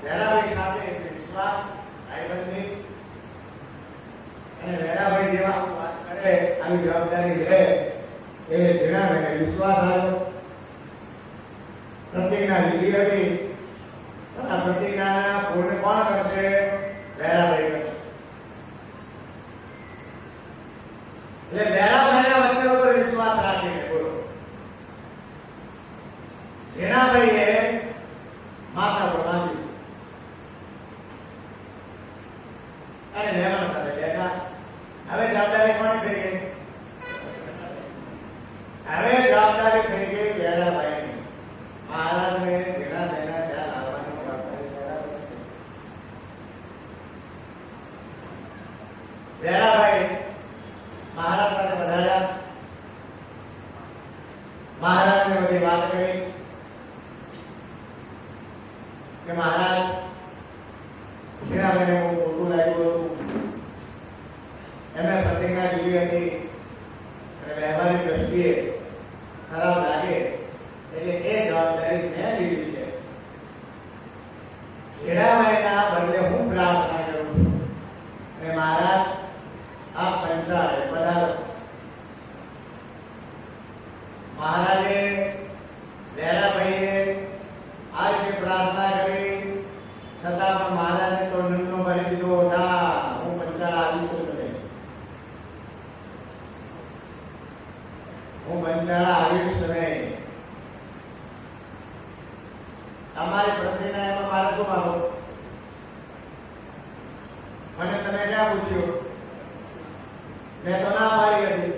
વેરાભાઈ સાથે વિશ્વાસ ભાઈબંધી અને વેરાભાઈ જેવા વાત કરે આવી જવાબદારી લે એને ઝીણાભાઈને વિશ્વાસ આવ્યો. પ્રતિજ્ઞા લીધી હતી, પણ આ પ્રતિજ્ઞાના પૂર્ણ કોણ કરશે? વેરાભાઈ કરશે. એટલે વેરાભાઈના વચન ઉપર વિશ્વાસ રાખીને બોલો ઝીણાભાઈએ માથા પર બાંધ્યું અને મહેમાન સાથે બેઠા. હવે જવાબદારી કોની થઈ ગઈ? હવે જવાબદારી થઈ ગઈ વેરાભાઈની. મહારાજને ઝીણાભાઈના ત્યાં લાવવાની જવાબદારી વેરાભાઈ મહારાજ પાસે પધાર્યા. મહારાજને બધી વાત કરી કે મહારાજ ઝીણાભાઈને હું ખોટું લાગ્યું હતું, એમને પ્રતિજ્ઞા લીધી હતી અને વ્યવહારિક દ્રષ્ટિએ ખરાબ લાગે એટલે એ જવાબદારી મેં લીધી છે. ઝીણાભાઈના બદલે હું પ્રાર્થના કરું છું અને મહારાજ આપ પંચાળે પધારો. મહારાજે વેરાભાઈએ આ રીતે પ્રાર્થના કરી, છતાં પણ મહારાજે તો નમનો ભરી દીધો. ના, હું પંચાળા આવીશ જ નહીં, હું પંચાળા पंचाला आयुष्य તમારી પ્રતિના એમાં મારે શું માગો? મને તમે ક્યાં પૂછ્યું? મેં તો ના પાડી હતી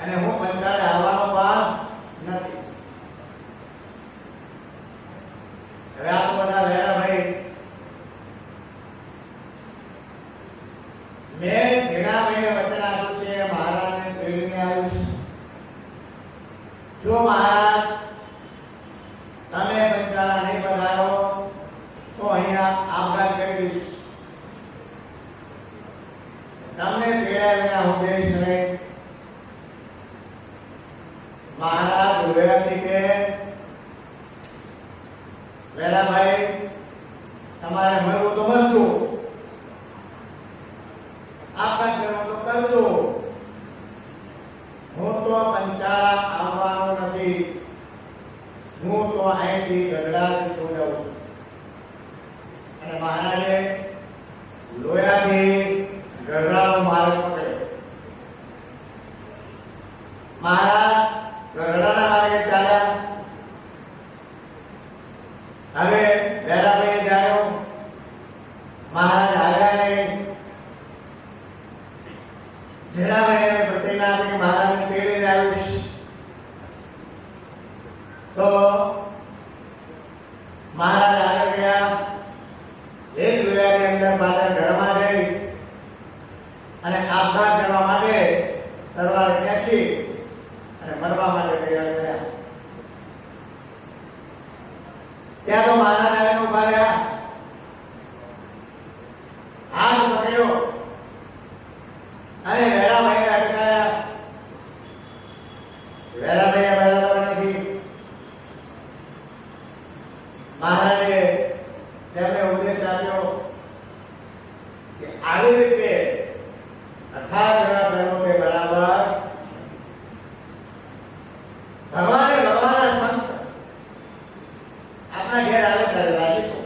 અને હું પંચાળે આવવાનો પણ નથી. હવે આ બધા વેરાભાઈ મેં જેના મહિને વચન આપ્યું છે મહારાજને તેડીને આવીશ. જો મહારાજ તમે પંચાળા નહીં પધારો તો અહીંયા આપઘાત કરી દઈશ. તમને તેડ્યા વિના હું જઈશ નહીં. મહારાજ ઉભેરાથી કે વેરાભાઈ તમારે મરવું તો મરજો, આપઘાત કરવો તો કરજો, હું તો પંચાળા આવવાનો નથી. હું તો અહીંથી ગઢડાથી છોડ્યો છું. અને મહારાજે લોયાથી ગઢડાનો માર્ગ પકડ્યો. મહારાજ ગઢડાના માર્ગે ચાલ્યા. હવે વેરાભાઈ જાયો. મહારાજ આવ્યા નહીં. જેડાભાઈને પ્રતિજ્ઞા આપી કે મહારાજને તેડીને આવીશ. તો મહારાજ આગળ ગયા. એક લોયાની અંદર પાછા ઘરમાં જઈ અને આપઘાત કરવા માટે તલવાર ખેંચી અને મરવા માટે તૈયાર થયા. ત્યાં તો મહારાજ આવીને ઉભા રહ્યા. હાથ પકડ્યો અને વેરાભાઈને અટકાયા. વેરાભાઈએ બરાબર નથી. મહારાજે તેમને ઉપદેશ આપ્યો કે આવી રીતે 18 જણા ધર્મો કે બરાબર ભગવાને ભગવાનના સંત આપણા ઘેર આવે ત્યારે રાજી થો.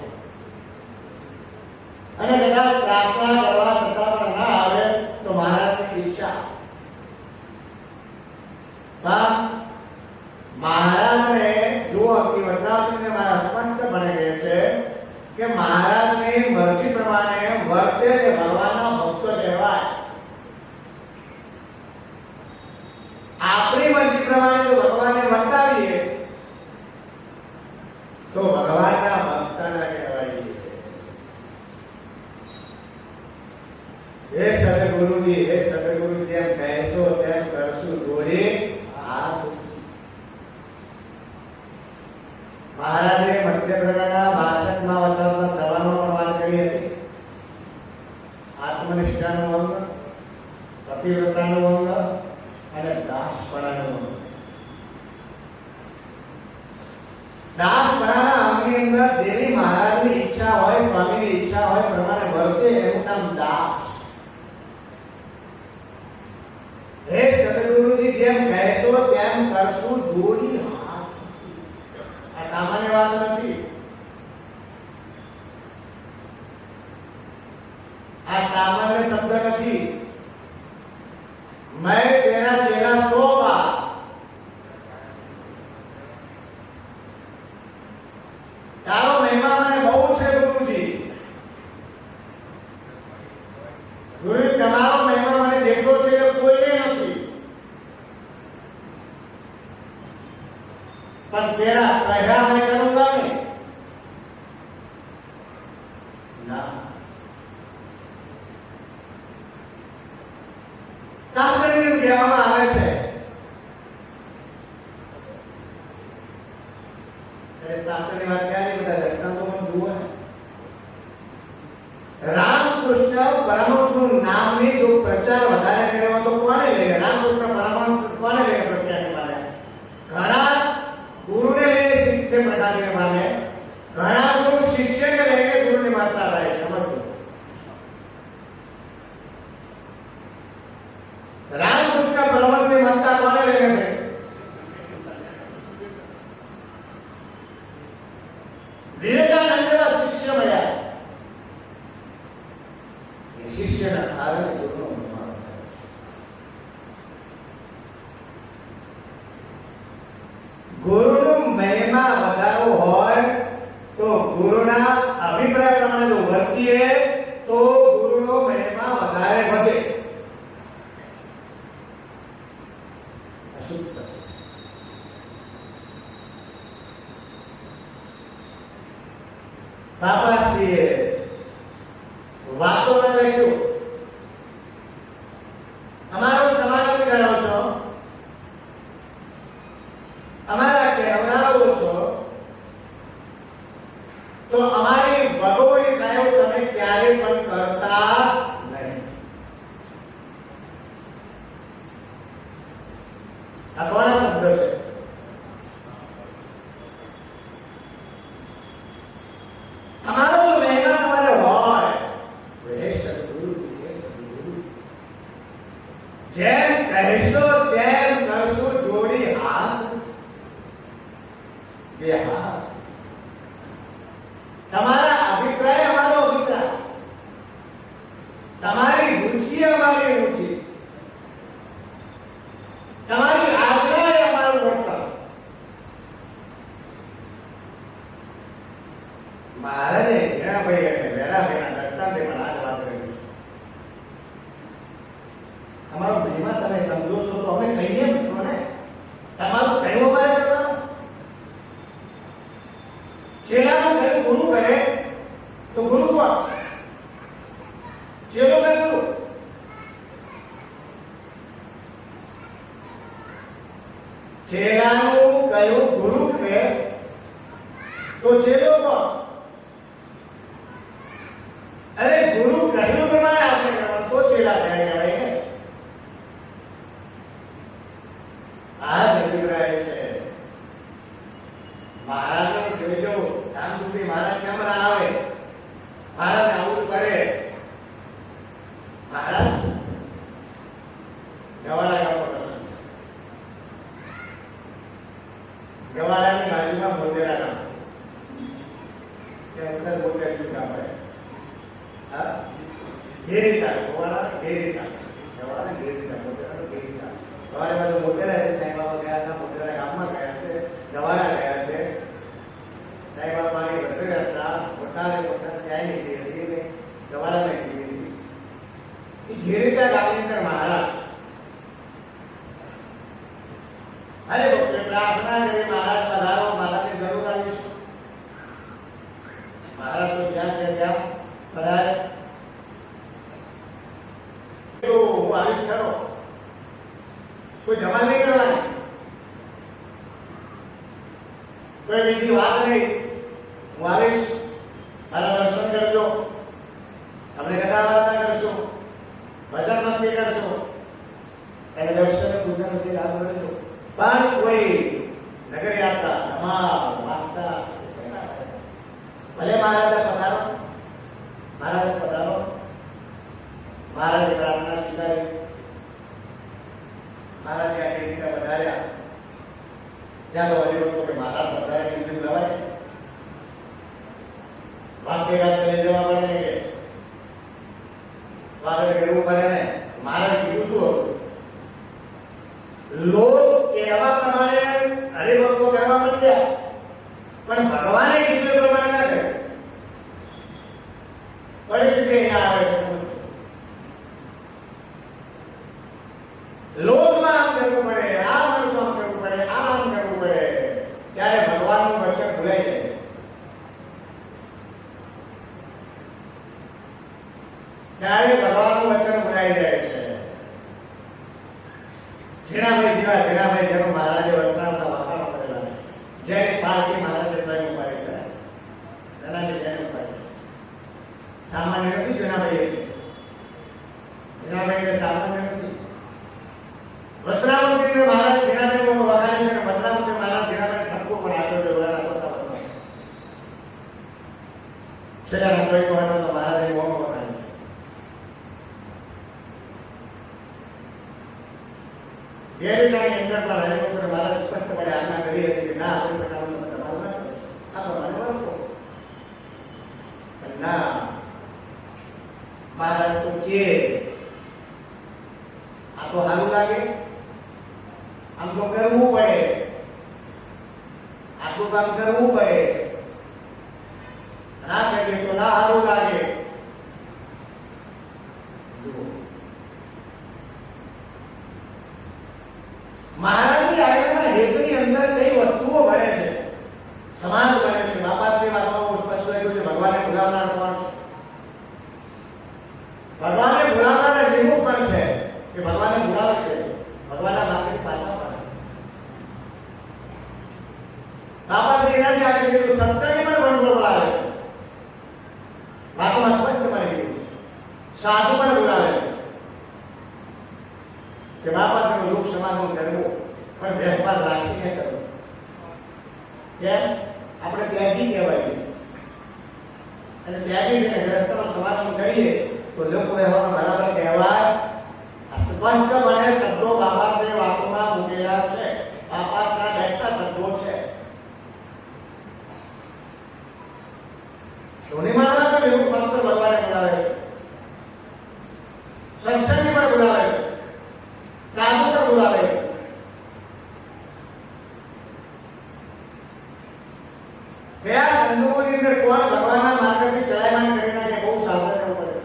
અને કદાચ પ્રાર્થના કરવા છતાં પણ ના આવે તો મહારાજની ઈચ્છા. મહારાજને જુઓ કે વચનાવલીને મારા સ્પષ્ટપણે કહે છે કે મહારાજની મરજી પ્રમાણે વર્તે તે ભગવાનના ભક્ત કહેવાય. આપણી મરજી પ્રમાણે જો ભગવાનને વર્તાવીએ તો ભગવાનના ભક્ત ના કહેવાય. હે સદગુરુજી, હે સદગુરુ, જેમ કહેશો તેમ કરશું, જોડી હાથ. મહારાજે મધ્ય પ્રકારના ભાષણમાં વચાવતા સવારનો પણ વાત કરી હતી. આત્મનિષ્ઠાનો અંગ, પતિવ્રતાનો અંગ અને દાસપણાનો અંગ. દાસપણાના અંગની અંદર જેવી મહારાજની ઈચ્છા હોય, સ્વામીની ઈચ્છા હોય પ્રમાણે વર્તે એનું નામ દાસ. હે સદગુરુજી, જેમ કહેશો તેમ કરશું, જોડી હાથ. આ સામાન્ય વાત નથી. આ સામાન્ય શબ્દ નથી. મેં તેરા ચેલા 100 બાર. તારો મહિમા મને બહુ છે ગુરુજી. ગુરુજી, તમારો મહિમા મને જેટલો છે એ કોઈને નથી. पर तेरा कहना मैं करूंगा नहीं ना. શાસ્ત્રની કહેવામાં આવે છે એ શાસ્ત્રની વાત ક્યારે બધા લખતા તો પણ જુઓ ને. રામકૃષ્ણ પરમહંસનું નામની જો પ્રચાર વધારે કર્યો તો કોને લઈને? રામકૃષ્ણ પરમહંસ કોને લઈને પ્રખ્યાત પામ્યા? ઘણા ગુરુને લઈને શિષ્ય પ્રકારને માને, ઘણા ગુરુ શિષ્યને લઈને ગુરુની માનતા રહે. સમજો, રામકૃષ્ણ પરમહંસની માનતા કોને લઈને છે? વિવેકાનંદ જેવા શિષ્ય મળ્યા. એ શિષ્યના કારણે ગુરુનો મહિમા થાય. મહિમા વધારવો હોય તો ગુરુના અભિપ્રાય પ્રમાણે જો વર્તીએ તો ગુરુનો મહિમા વધારે વધે. અશુદ્ધ બાપાશ્રીએ વાતો લખ્યું, અમારો સમાજ કરાવો છો, અમારા કહેવડાવો છો, તો અમારી ભગોળી કાયો તમે ક્યારેય પણ કરતા નહીં. આ કોના શબ્દ છે? અમારો મહિમા તમારે હોય, હે સદગુરુ, હે સદગુરુ, જેમ કહેશો તેમ કરશો, જોડી હાથ, બે હાથ. તમારા અભિપ્રાય અમારો અભિપ્રાય, તમારી રુચિ અમારી રુચિ, તમારી આજ્ઞા એ અમારું વર્તન. મહારાજે હીરાભાઈ અને વેરાભાઈના દત્તાત્રેયમાં આ જ વાત કરી છે. અમારો મહિમા તમે સમજો છો તો અમે કહીએ છો ને, તમારું કહેવું અમારે કરવાનું. ચેલાનું કહેવું ગુરુ કરે તો ગુરુ કોણ? ચેલો કે ગુરુ? ચેલાનું કહેવું ગુરુ છે તો ચેલો કોણ? અરે ગુરુ કહ્યું પ્રમાણે આપણે કરવાનું તો ચેલા કહેવાય ને. આ જ અભિપ્રાય છે. મહારાજને જોઈજો, આમ સુધી મહારાજ કેમ ના આવે, મહારાજ આવું કરે. મહારાજ ગવાડા ગામમાં રહે છે. ગવાડાની બાજુમાં મોટેરા ગામ, તે અંદર મોટેરું ગામ હોય. હા, ગેરીતા ગવાડા, ગેરીતા ગવાડા, ગેરીતા મોટેરા, ગેરીતા. સવારે બાજુ મોટેરા છે, સાંઈ બાબા ગયા હતા, મોટેરા ગામમાં ગયા છે, ગવાડા ગયા છે. સાંઈ બાબાની રથયાત્રા મોટાને મોટા ત્યાં નીકળી હતી ને ગવાડા નીકળી હતી. એ ગેરીતા ગામની અંદર મહારાજ અરે ભક્તો પ્રાર્થના કરી, મહારાજ પધારો, મહારાજની જરૂર આવી છે. મહારાજ તો જ્યાં ત્યાં પધારે. તો હું આવીશ ખરો, કોઈ જમા નહીં કરવાની, કોઈ બીજી વાત નહીં. હું આવીશ, મારા દર્શન કરજો, આપણે કથા વાર્તા કરશું, ભજન ભક્તિ કરશું, અને દર્શન પૂજન વગેરે લાભ કરજો. પણ કોઈ નગર યાત્રા ધમાલ વાર્તા ભલે મહારાજ પધારો, મહારાજ પધારો. મહારાજે પ્રાર્થના સ્વીકારી, મહારાજે આ રીતે વધાર્યા. જ્યાં તો હરિભક્તો કે મહારાજ પધારે બીજું લવાય, વાંકે ગાતે લઈ જવા પડે ને, કે સ્વાગત કરવું પડે ને. મહારાજ કીધું શું હતું? લોક કહેવા પ્રમાણે હરિભક્તો કરવા માંડ્યા, પણ ભગવાને કીધું એ પ્રમાણે ના કર્યું. કઈ રીતે અહીંયા આવે છે? લોકમાં આમ કરવું પડે, આમ કરવું પડે, આમ કરવું પડે, ત્યારે ભગવાનનું વચન ભૂલાઈ જાય. ત્યારે ભગવાનનું વચન ભૂલાઈ જાય છે. ઝીણાભાઈ જેવા મહારાજે વચનાવતા વાર્તાઓ કરેલા છે. જેની પાર્ટી મહારાજે સ્વયં ઉપાડી કરાય, એનાથી જેને ઉપાડી સામાન્ય નથી. ઝીણાભાઈને સામાન્ય નથી. વસ્ત્રામૂર્તિને મહારાજ ઝીણાભાઈ વગાડી છે, વસ્ત્રામૂર્તિ મહારાજ ઝીણાભાઈ ઠપકો પણ આપ્યો છે. ઓલા નહોતા વસ્ત્રામૂર્તિ છેલ્લા નંબર તો મહારાજે મોહ વગાડી. ગેરીતાની અંદર પણ હરિભક્તોને મહારાજ સ્પષ્ટપણે આજ્ઞા કરી હતી કે ના, કોઈ પ્રકારનું તમારું ના કરશો, આ પ્રમાણે વર્તો. પણ ના, મહારાજ તો કે આ તો સારું લાગે, આમ તો કરવું પડે, આ તો આટલું કામ કરવું પડે, ના કરીએ તો ના સારું લાગે. જુઓ, મહારાજની આજ્ઞાના હેતુની અંદર કઈ વસ્તુઓ ભળે છે, સમાજ ભળે છે. બાપાશ્રી વાતમાં સ્પષ્ટ લખ્યું છે ભગવાને બોલાવનાર કોણ છે? ભગવાને બોલાવનાર વિમુખ પણ છે કે ભગવાને બોલાવે છે, ભગવાનના નામની પાછા પડે. બાપાશ્રી એનાથી આગળ કીધું સત્સંગી પણ ભણવો બોલાવે છે, વાતમાં સ્પષ્ટ મળી ગયું છે. સાધુ પણ બોલાવે છે કે બાપાશ્રીનું લોક સમાગમ કરવું પણ વ્યવહાર રાખીને કરવું. કેમ? આપણે ત્યાગી કહેવાય છે અને ત્યાગી થઈને ગ્રસ્તનો સમાગમ કરીએ તો લોક વ્યવહારમાં બરાબર કહેવાય. સ્પષ્ટપણે શબ્દો બાપાશ્રી વાતોમાં મૂકેલા છે, બાપાશ્રીના બેઠા શબ્દો છે. ધોની માળા પણ એવું માત્ર ભગવાને બોલાવે છે, સત્સંગી પણ બોલાવે છે, સાધુ પણ બોલાવે છે. કયા સંજોગોની અંદર કોણ ભગવાનના માર્ગથી ચલાયમાન કરી નાખે, બહુ સાવધાન રહેવું પડે.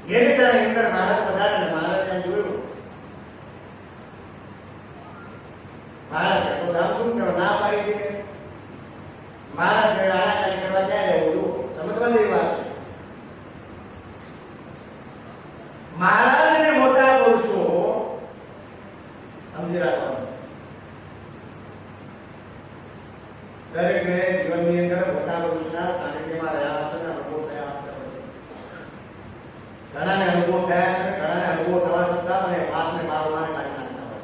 એ રીતની અંદર મહારાજ પધારે, મહારાજે જોયું, મહારાજ તો નામ શું કહેવાય, ના પાડી દીધી. મહારાજ આનાકાની કરવા ક્યાં રહેવું, સમજવા જેવી વાત છે. મહારાજને મોટા પુરુષો સમજી રાખવાનું. દરેકને જીવનની અંદર મોટા પુરુષના સાનિધ્યમાં રહ્યા હશે ને અનુભવ થયા હશે. ઘણાને અનુભવ થયા છે, ઘણાને અનુભવ થવા છતાં પણ એ વાતને બારવાને કાઢી નાખતા હોય.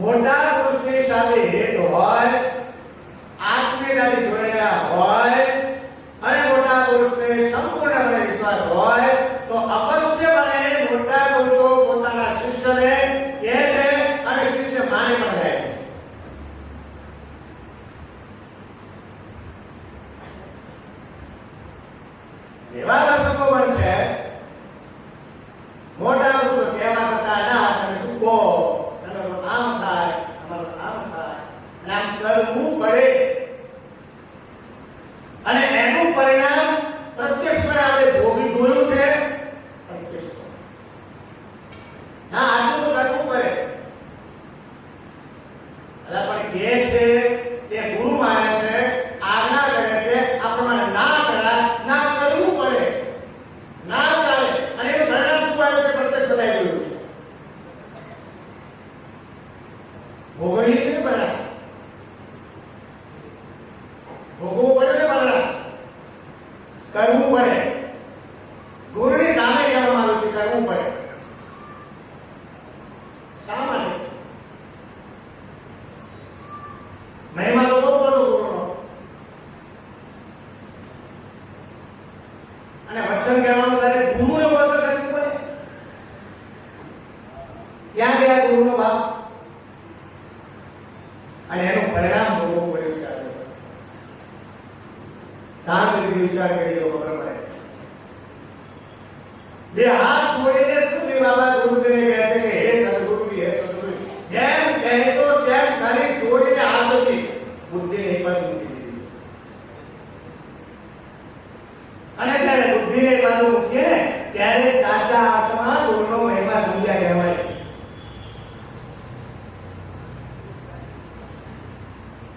મોટા પુરુષની સાથે હેત હોય, આત્મીયતાથી જોડાયેલા હોય અને મોટા પુરુષને સંપૂર્ણપણે વિશ્વાસ હોય તો અવશ્યપણે મોટા પુરુષો પોતાના શિષ્યને કહે છે અને શિષ્ય માને પણ જાય છે. એવા દર્શકો પણ છે મોટા પુરુષો કહેવા કરતા ના તમે ચૂકો, તમારું આમ થાય, તમારું આમ થાય, આમ કરવું પડે અને એનું પરિણામ પ્રત્યક્ષપણે આપણે ભોગવી જોયું છે. હા, આટલું તો કરવું પડે. એટલે પણ કે છે તે ગુરુ માને છે, આજ્ઞા કરે છે, આ પ્રમાણે ના કરાય, ના કરવું પડે, ના ચાલે અને એનું પરિણામ શું આવ્યું તે પ્રત્યક્ષ બતાવી ગયું છે. ભોગવીએ છે પરિણામ, ભોગવવું પડે ને પરિણામ, કરવું પડે. ગુરુની સામે કહેવામાં આવ્યું છે કરવું પડે. શા માટે? મહિમા તો બહુ બધો ગુરુનો અને વચન કહેવાનું ત્યારે ગુરુને વચન કરવું પડે. ક્યાં ગયા ગુરુનો ભાવ અને એનું પરિણામ ભોગવવું પડ્યું છે. શાંત રીતે વિચાર કરી તો ખબર પડે. બે હાથ જોડીને શું બાબા ગુરુજીને કહે છે કે હે સદગુરુજી, હે સદગુરુજી, જેમ કહેતો તેમ કરી જોડીને હાથથી બુદ્ધિને એક બાજુ મૂકી દીધી. અને જ્યારે બુદ્ધિને એક બાજુ મૂકીએ ને ત્યારે સાચા અર્થમાં ગુરુનો મહિમા સમજ્યા કહેવાય.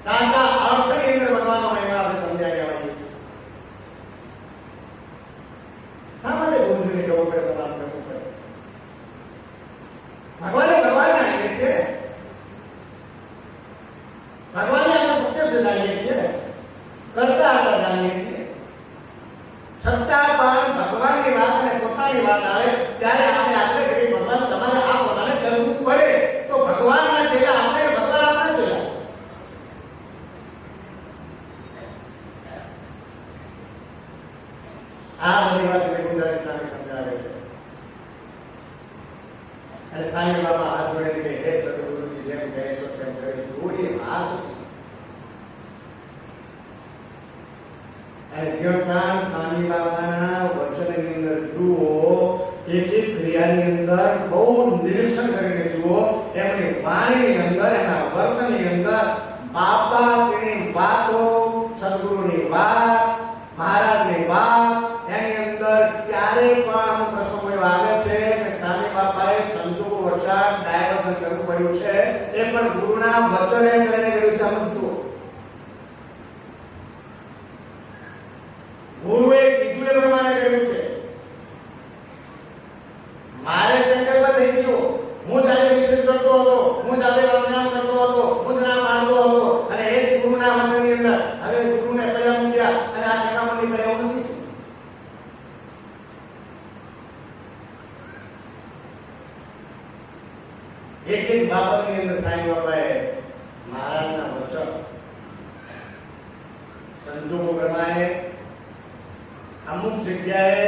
સાચા અર્થની અંદર ભગવાનનો મહિમા આપણે સમજ્યા કહેવાય. શા માટે ગુરુજીને જવું પડે, પ્રણામ કરવું પડે? ભગવાને જાણીએ છીએ, ભગવાને આપણે પ્રત્યક્ષ જાણીએ છીએ, કરતા આપણે જાણીએ છીએ, છતાં પણ ભગવાનની વાત અને પોતાની વાત આવે ત્યારે આપણે આપણે કરી ભગવાન તમારે આ પ્રમાણે કરવું પડે તો ભગવાનના છેલ્લા આપણે ભગવાન આપણા છેલ્લા. આ બધી વાત નિકુંજાની સામે સમજાવે છે અને સામે બાબા હાથ જોડે કે હે સદગુરુજી, જેમ કહે છો તેમ કરી જોડી હાથ અને જીવનકાળ સ્વામી બાબાના વચનની અંદર જુઓ એક એક ક્યારેય પણ અમુક પ્રસંગો એવા આવે છે કે સ્વામી બાપાએ સંજોગો વરસાદ ડાયવર્ઝન કરવું પડ્યું છે, એ પણ ગુરુના વચને કરીને કર્યું છે. સમજો, ગુરુએ કીધું એ પ્રમાણે કર્યું છે. મારે સંકલ્પ થઈ ગયો, હું જાતે વિશેષ કરતો હતો, હું જાતે વંદના કરતો હતો, હું નામ માંડતો હતો, અને એ ગુરુના મંદિરની અંદર હવે ગુરુને પડ્યા મૂક્યા અને આ કથા મંદિર પડ્યા નથી. એક એક બાબતની અંદર સાંઈ બાપાએ મહારાજના વચન સંજોગો પ્રમાણે અમુક જગ્યાએ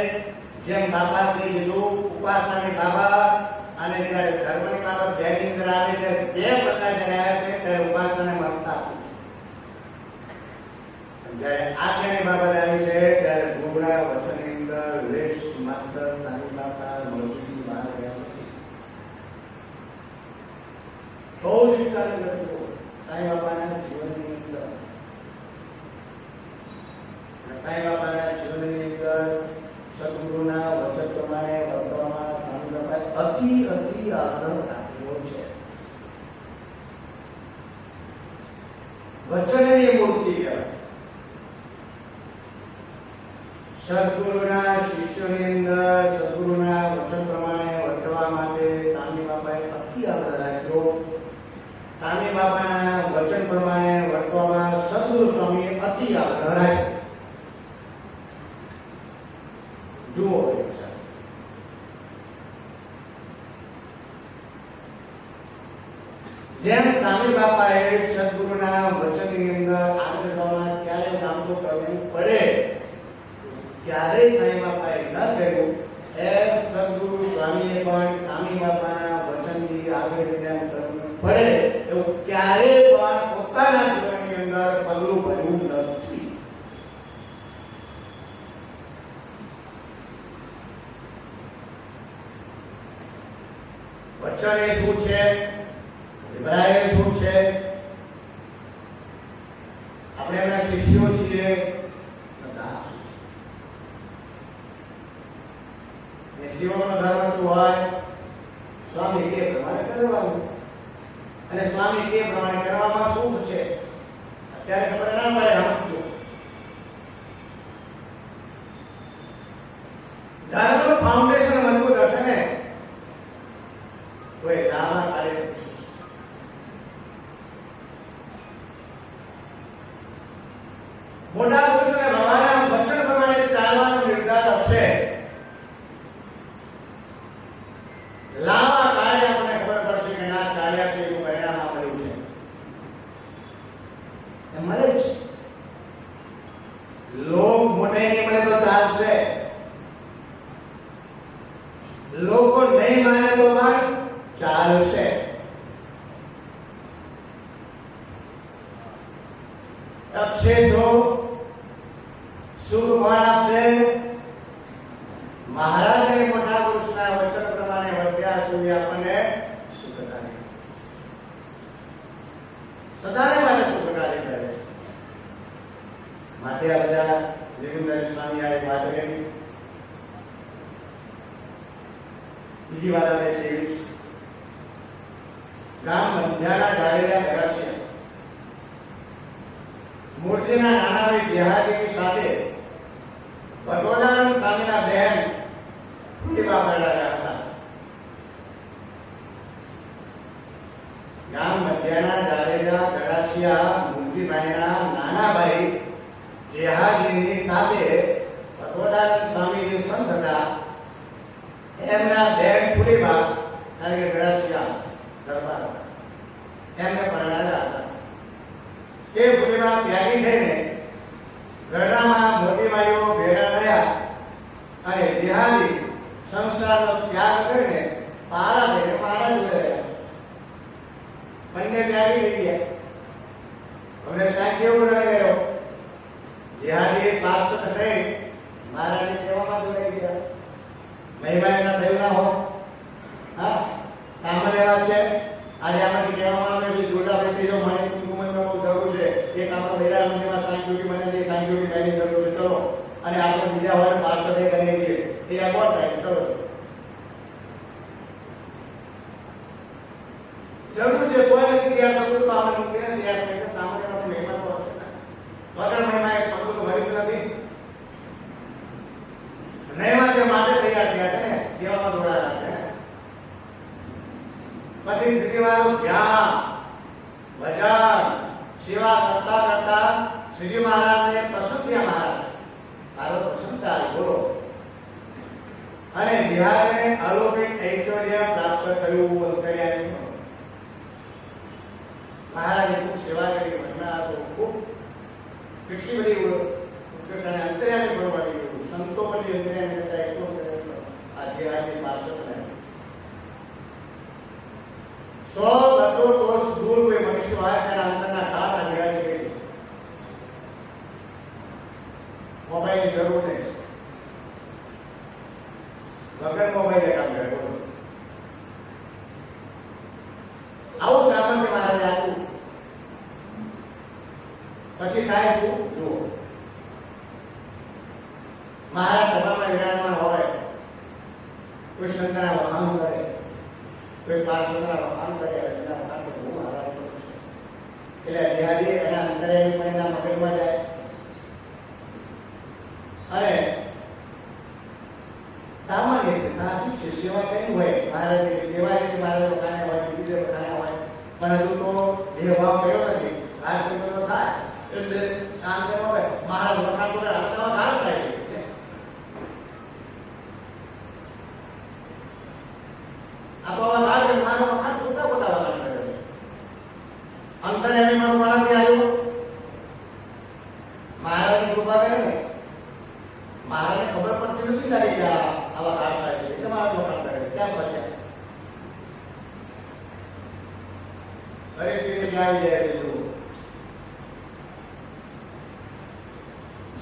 જેમ બાપાશ્રી કીધું ઉપાસનાની બાબા અને જ્યારે ધર્મની બાબત બેની અંદર આવે છે, બે પ્રકાર જ્યારે આવે છે ત્યારે ઉપાસનાને મહત્તા આપી. જ્યારે આજ્ઞાની બાબત આવી છે ત્યારે ગુરુના વચનની અંદર લેશ માત્ર સાની બાપા મૌલિકની બહાર ગયા નથી. બહુ જ વિચાર કરજો સાંઈ બાપાના જીવનની અંદર. સાંઈ બાપાના જીવનની અંદર સદગુરુના વચન પ્રમાણે વર્તવામાં સ્વામી બાપાએ અતિ આગ્રહ રાખ્યો છે. વચનની મૂર્તિ કહેવાય. સદગુરુના શિષ્યોની અંદર સદગુરુના વચન પ્રમાણે વર્તવા માટે સ્વામી બાપાએ અતિ આગ્રહ રાખ્યો. સ્વામી બાપાના વચન પ્રમાણે વર્તવામાં સદગુરુ સ્વામીએ અતિ આગ્રહ રાખ્યો. જુઓ, જેમ સ્વામી બાપાએ સદગુરુના વચનની અંદર આગળમાં ક્યારે કામ તો કરવું પડે ક્યારેય સ્વામી બાપાએ ન કર્યું, એ સદગુરુ સ્વામીએ પણ સ્વામી બાપાના વચનથી આગળ જ્ઞાન કરવું પડે એવું ક્યારેય પણ પોતાના જીવનની અંદર પગલું ભર્યું નથી. વચન એ શું છે, અભિપ્રાય શું છે? આપણે એના શિષ્યો છીએ. શિષ્યોનો ધર્મ શું હોય? સ્વામી કે પ્રમાણે કરવાનું. અને સ્વામી કે પ્રમાણે કરવામાં શું છે અત્યારે ખબર ના પડે. સમજો, ધર્મનું ફાઉન્ડેશન મજબૂત હશે ને તો એ નામા કાર્ય મોટા પુરુષને ભગવાનના વચન પ્રમાણે ચાલવાનો નિર્ધાર હશે. લાંબા કાર્ય મને ખબર પડશે કે ના ચાલ્યા છે એવું પરિણામ મળ્યું છે એ મળે છે. લોક મોટે નહીં મળે તો ચાલશે, લોકો નહીં માને તો પણ ચાલશે. અક્ષેત્રો શુભ ફળ આપશે. મહારાજે મોટા પુરુષના વચન પ્રમાણે વર્ત્યા સુધી આપણને સુખકારી સદાને માટે સુખકારી કરે. માટે આ બધા જગન્નાથ સ્વામી આ વાત કરી. બીજી વાત આવે છે એવી ગામ મધ્યાના ડાળેલા ગરાસિયા મૂર્તિના નાના ભાઈ દેહાજીની સાથે ભગવાન સ્વામીના બહેન પૂર્ણિમા પહેરાયા હતા. ગામ મધ્યાના ડાળેલા ગરાસિયા મૂર્તિભાઈના નાના ભાઈ દેહાજીની સાથે ભગવાન સ્વામીની સંત હતા. એમના બેન પૂર્ણિમા કારણ કે ગરાસિયા દરબાર એમને પરણાવ્યા હતા. તે પૂર્ણિમા ત્યાગી થઈને ગઢડામાં મોટી માઈઓ ભેગા થયા અને દેહાજી સંસારનો ત્યાગ કરીને પાડા થઈને મહારાજ જોડે રહ્યા. બંને ત્યાગી થઈ ગયા. અમને સાંજ કેવું રહી ગયો. દેહાજી પાર્ષદ થઈ મહારાજની સેવામાં જોડાઈ ગયા. મહિમા એના થયું ના હો. હા, સામાન્ય વાત છે. આજે આમાંથી કહેવામાં આવે કે જોડા વ્યક્તિ જો મને કુટુંબમાં બહુ જરૂર છે, એક આપણો વેરા મંદિરમાં સાંજ્યોટી મને દે, સાંજ્યોટી પહેલી જરૂર છે, ચલો અને આપણે બીજા હોય પાર્ષદે કરીએ છીએ. એ કોણ થાય તો જરૂર છે કોઈ નથી ત્યાં તો તો આપણે મૂકીને ત્યાં કે સામાન્ય આપણે મહેમાન તો વગર મહેમાન એક પગલું ભર્યું નથી નહેવા જે માટે તૈયાર થયા છે ને સેવામાં જોડાયા છે પછી શ્રીજીવાળું ધ્યાન ભજન સેવા કરતા કરતા શ્રીજી મહારાજને પ્રસન્ન થયા મહારાજ મારો પ્રસન્નતા બોલો અને જ્યારે અલૌકિક ઐશ્વર્ય પ્રાપ્ત થયું અંતર્યામી મહારાજે ખૂબ સેવા કરી મહિમા તો ખૂબ કેટલી બધી ઉત્કૃષ્ટ અંતર્યામી બનવા દીધું સંતો પણ અંતર્યામી હતા એટલો આ ધ્યાનની પાછળ 100-200 કોષ દૂર કોઈ મનુષ્ય હોય તેના અંતરના ઘાટ અધિકારી કરી મોબાઈલની જરૂર નહીં વગર મોબાઈલે કામ કરે બોલો આવું સામાન્ય મહારાજ આપ્યું પછી થાય શું જુઓ મહારાજ સભામાં વિરાજમાન હોય કોઈ સંતના વખાણ કરે કોઈ પાર્ષદના વખાણ કરે એના વખાણ તો બહુ મહારાજ એટલે અધ્યાદી એના અંતરે એના મગજમાં જાય અને સામાન્ય છે સાચું છે સેવા કરી હોય મહારાજની સેવા એટલે મહારાજ વખાણે હોય બીજે વખાણે હોય પણ હજુ તો એ ભાવ કર્યો નથી રાજકીય થાય એટલે કામ કરવા હોય મહારાજ વખાણ કરે આત્મા કામ થાય છે આપવા લાગે માનો વખાણ ખોટા ખોટા વખાણ કરે અંતરે એની મન મારાથી આવ્યું મહારાજની કૃપા કરે ને મહારાજને ખબર પડતી નથી લાગી કે આવા કામ થાય છે એટલે મહારાજ વખાણ કરે ક્યાં પછી પરિસ્થિતિ આવી જાય બીજું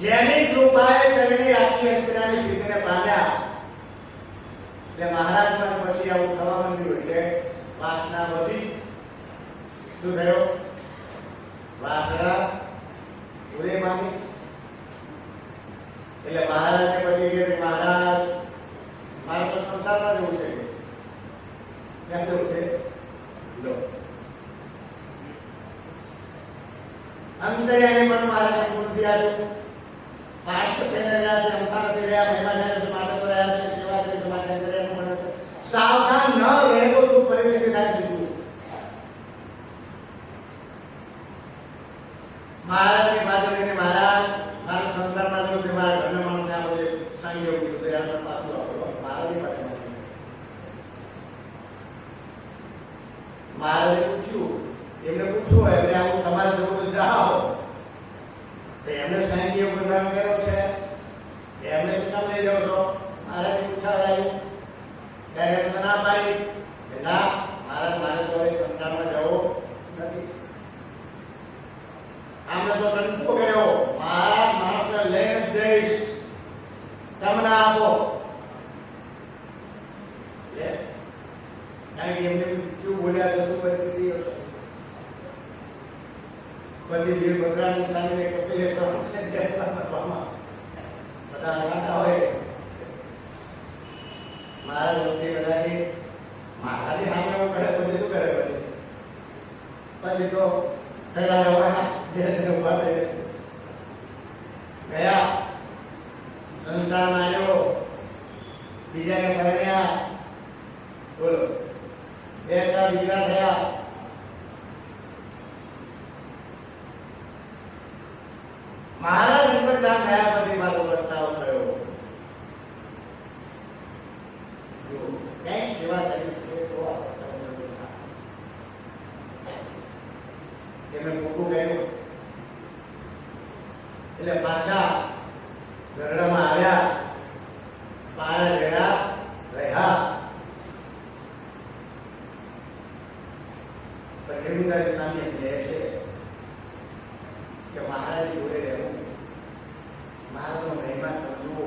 જેની કૃપાએ કરીને આટલી અંતરાની સ્થિતિને પામ્યા એટલે મહારાજમાં પછી આવું થવા માંડ્યું એટલે વાસના વધી શું થયો વાસના ઉદય પામી એટલે મહારાજને પછી કે મહારાજ મારો તો સંસારમાં જવું છે કેમ જવું છે લો અંતર્યામી પણ મહારાજને મૂર્તિ આવ્યું પાર્ષદ થઈને રહ્યા છે અમથા નથી રહ્યા મહેમાન માટે તો રહ્યા છે સેવા કરી સમાજ અંતર્યામી પણ સાવધાન ન રહે તો શું પરિસ્થિતિ થાય છે મહારાજની બાજુ લઈને મહારાજ મારા સંસારમાં જવું છે મારા ઘરના માણસને આ બધે સાંગી એવું કીધું યાર પાછું આપણો મહારાજની પાસે મહારાજે પૂછ્યું એમને પૂછ્યું એટલે આવું તમારે જવું જાઓ તો એમને સાંગી એવું કરવાનું કર્યો છે એમને શું કામ લઈ જાઓ છો મહારાજે પૂછાયું ત્યારે એમને ના પાડી કે ના મહારાજ મારે તો સંસારમાં જવું નથી આમને તો કંટો ગયો મહારાજ માણસને લઈને જ જઈશ તમને આપો કારણ કે એમને શું બોલ્યા તો શું પરિસ્થિતિ બધી જે બકરાની સામે કપિલેશ્વર બધા હલાતા હોય મહારાજ વખતે બધા મહારાજે સામે એવું કરે પછી શું કરે પછી તો પહેલા રવાના ઉભા થઈ ગયા સંસારમાં આવ્યો બીજાને પરણ્યા બોલો 2-4 દીકરા થયા મહારાજ ઉપર જાણ થયા પછી મારો વર્તાવ થયો જો કઈ સેવા કરી છે તો એમને મોટું કહ્યું એટલે પાછા ગરડામાં આવ્યા પાણા ગયા રહ્યા પણ રેણુદાજી નામની કહે છે કે મહારાજ જોડે રહેવું મહારાજનો મહિમા સમજવો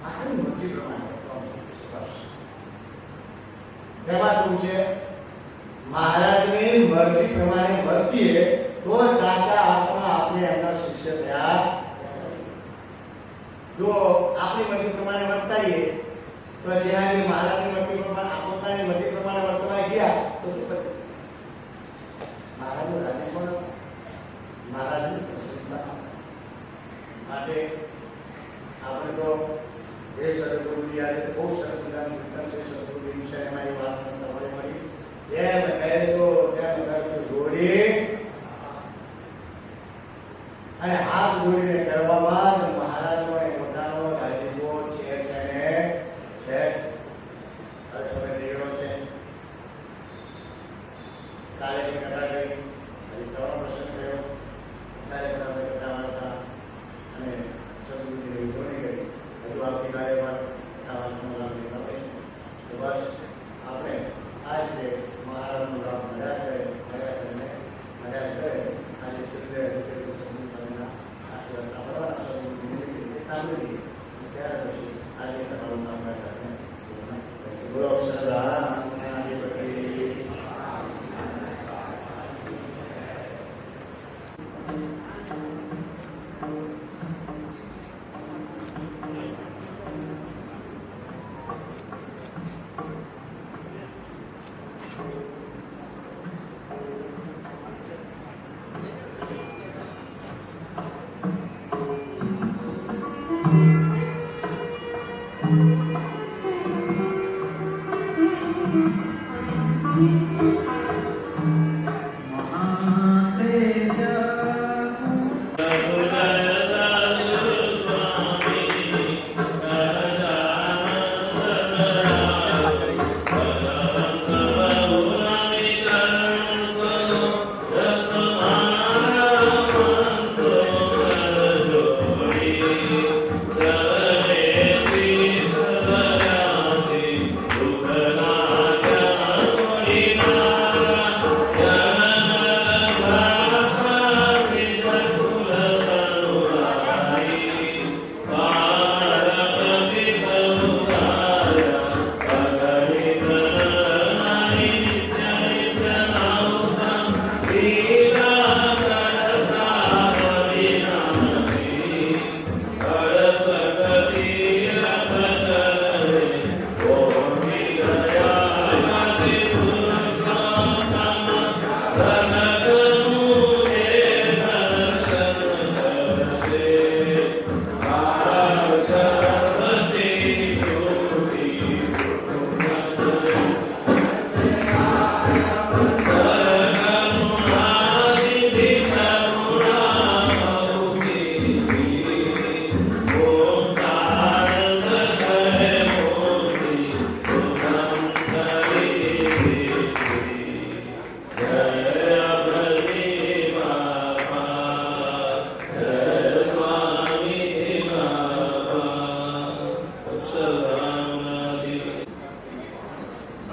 મહારાજની મરજી પ્રમાણે તેમાં શું છે મહારાજની મરજી પ્રમાણે વર્તીએ તો સાચા આત્મા આપણે એમના શિષ્ય થયા જો આપણી મરજી પ્રમાણે વર્તાઈએ તો જ્યાં જે મહારાજની વટી પ્રમાણે પોતાની વટી પ્રમાણે વર્તવા ગયા તો શું કરે? મહારાજનું રાજ્ય પણ મહારાજની પ્રસન્નતા માટે આપણે તો એ સદગુરુજી આજે બહુ સરસ મજાનું પુસ્તક છે. સદગુરુજી વિષયમાં એ વાત સવારે મળી. જેમ કહેશો તેમ કરશો જોડી અને હાથ જોડીને કરવામાં જ મહારાજનો એ પોતાનો રાજીપો છે છે હવે સમય દેવો છે. કાલે મેં કથા કરી, આજે સવારનો પ્રસંગ થયો, કાલે પણ અમે કથા વાંચતા અને સદગુરુજીની ઉજવણી કરી. હજુ આવતીકાલે પણ કથા વાંચવાનો લાભ લેવાનો છે. તો બસ આપણે આ રીતે મહારાજનું લાભ મળ્યા કરે આજે સૂર્ય સદગુરુજીના આશીર્વાદ સાંભળવાના. સદગુરુજીની સાંભળી ત્યારે પછી આજે સવારનું કામ કરતા બોલો સદા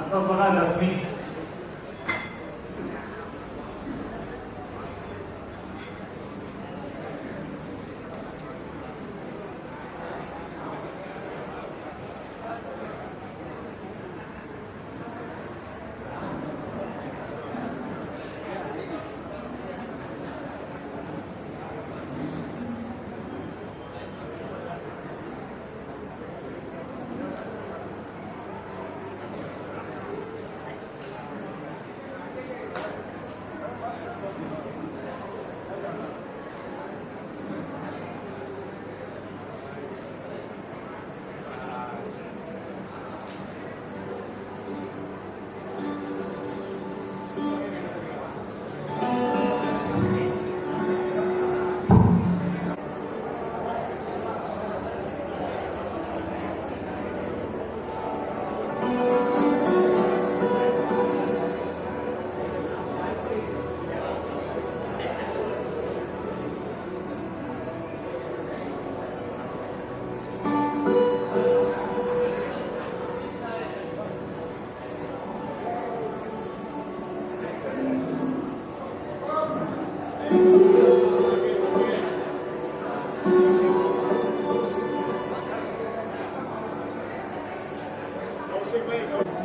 અસફળના 10મી
કૌશિકભાઈ